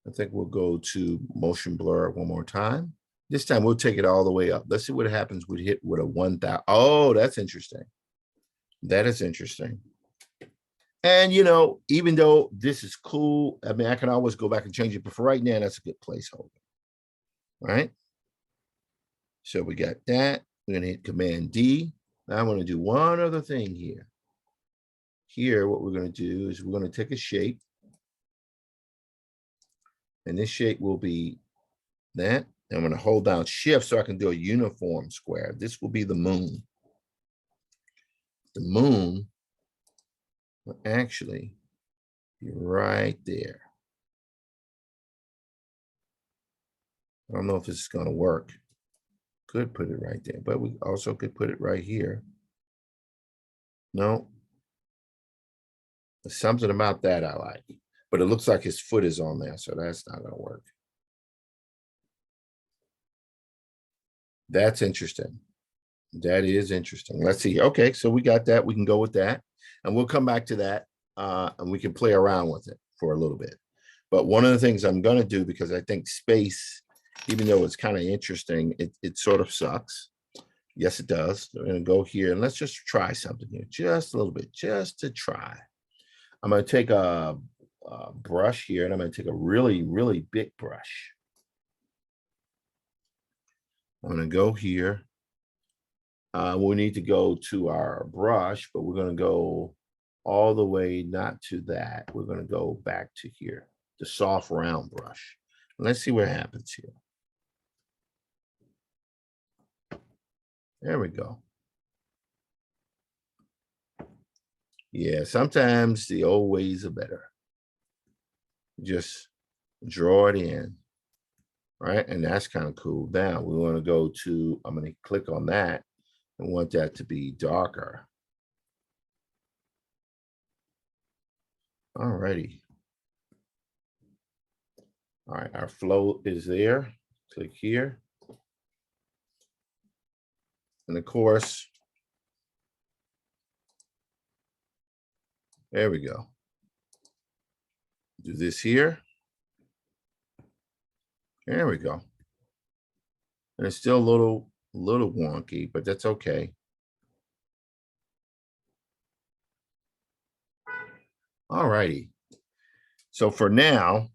I think we'll go to motion blur one more time. This time we'll take it all the way up. Let's see what happens. We hit with a 1000. Oh, that's interesting. That is interesting. And you know, even though this is cool, I mean, I can always go back and change it, but for right now, that's a good placeholder. All right. So we got that. We're going to hit Command D. Now I want to do one other thing here. Here, what we're going to do is we're going to take a shape. And this shape will be that. I'm going to hold down Shift so I can do a uniform square. This will be the moon. The moon will actually be right there. I don't know if this is going to work. Could put it right there, but we also could put it right here. No. There's something about that I like. But it looks like his foot is on there, so that's not going to work. That's interesting. That is interesting. Let's see. Okay, so we got that. We can go with that. And we'll come back to that, and we can play around with it for a little bit. But one of the things I'm going to do, because I think space, even though it's kind of interesting, it sort of sucks. Yes, it does. So we're going to go here, and let's just try something here. Just a little bit, just to try. I'm going to take a brush here, and I'm going to take a really, really big brush. I'm going to go here, We need to go to our brush, but we're going to go all the way, not to that. We're going to go back to here, the soft round brush. Let's see what happens here. There we go. Yeah, sometimes the old ways are better. Just draw it in, right? And that's kind of cool. Now we want to go to, I'm going to click on that. I want that to be darker. All righty. All right, our flow is there. Click here. And of course, there we go. Do this here. There we go. And it's still a little wonky, but that's okay. All righty. So for now,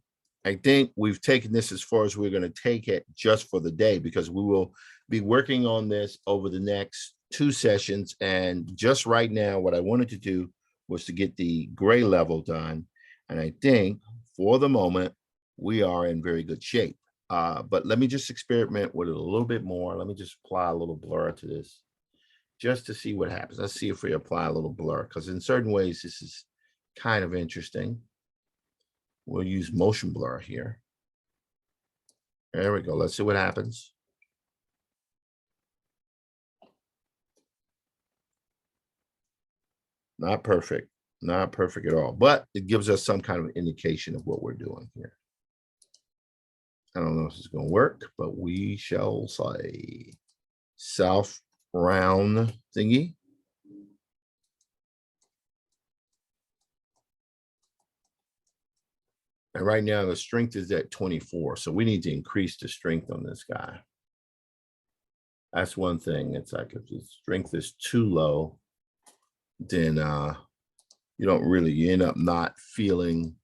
I think we've taken this as far as we're going to take it just for the day, because we will be working on this over the next 2 sessions. And just right now, what I wanted to do was to get the gray level done. And I think for the moment, we are in very good shape. But let me just experiment with it a little bit more. Let me just apply a little blur to this just to see what happens. Let's see if we apply a little blur, because in certain ways, this is kind of interesting. We'll use motion blur here. There we go. Let's see what happens. Not perfect, not perfect at all, but it gives us some kind of indication of what we're doing here. I don't know if it's going to work, but we shall say. South round thingy. And right now the strength is at 24. So we need to increase the strength on this guy. That's one thing. It's like if the strength is too low, then you end up not feeling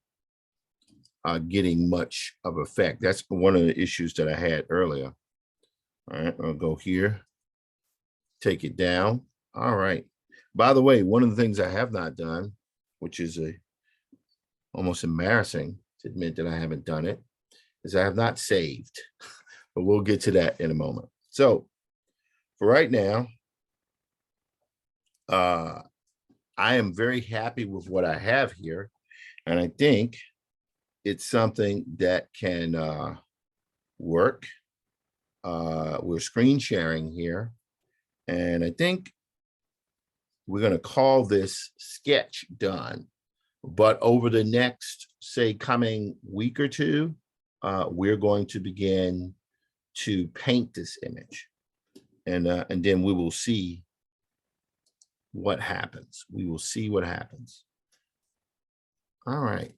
getting much of effect. That's one of the issues that I had earlier. All right, I'll go here, take it down. All right. By the way, one of the things I have not done, which is almost embarrassing to admit that I haven't done it, is I have not saved, but we'll get to that in a moment. So for right now, I am very happy with what I have here. And I think it's something that can work. We're screen sharing here. And I think we're going to call this sketch done. But over the next, say, coming week or two, we're going to begin to paint this image. And then we will see what happens. We will see what happens. All right.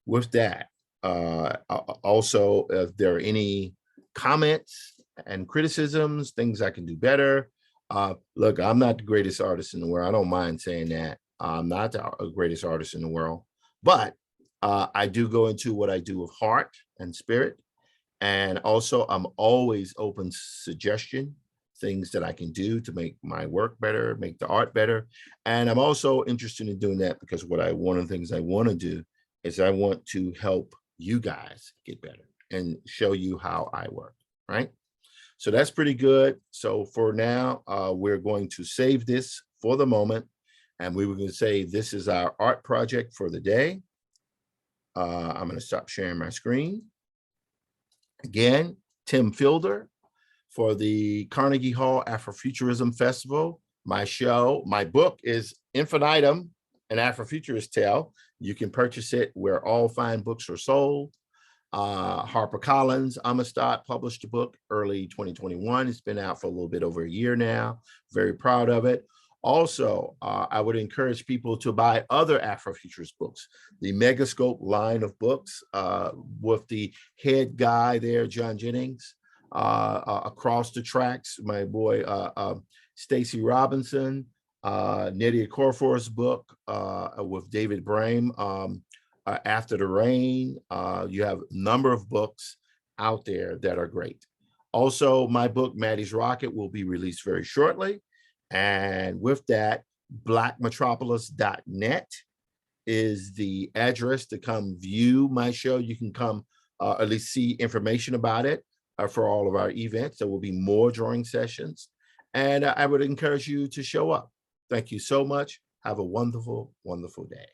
With that, also, if there are any comments and criticisms, things I can do better. Look, I'm not the greatest artist in the world. I don't mind saying that. I'm not the greatest artist in the world, but I do go into what I do with heart and spirit. And also, I'm always open to suggestion, things that I can do to make my work better, make the art better. And I'm also interested in doing that because one of the things I want to do is I want to help you guys get better and show you how I work, right? So that's pretty good. So for now, we're going to save this for the moment. And we were going to say this is our art project for the day. I'm going to stop sharing my screen. Again, Tim Fielder for the Carnegie Hall Afrofuturism Festival. My book is Infinitum, an Afrofuturist Tale. You can purchase it where all fine books are sold. HarperCollins, Amistad published the book early 2021. It's been out for a little bit over a year now. Very proud of it. Also, I would encourage people to buy other Afrofuturist books. The Megascope line of books with the head guy there, John Jennings. Across the Tracks, my boy Stacey Robinson, Nydia Corfor's book with David Brame, After the Rain. You have a number of books out there that are great. Also, my book, Maddie's Rocket, will be released very shortly. And with that, blackmetropolis.net is the address to come view my show. You can come at least see information about it for all of our events. There will be more drawing sessions. And I would encourage you to show up. Thank you so much. Have a wonderful, wonderful day.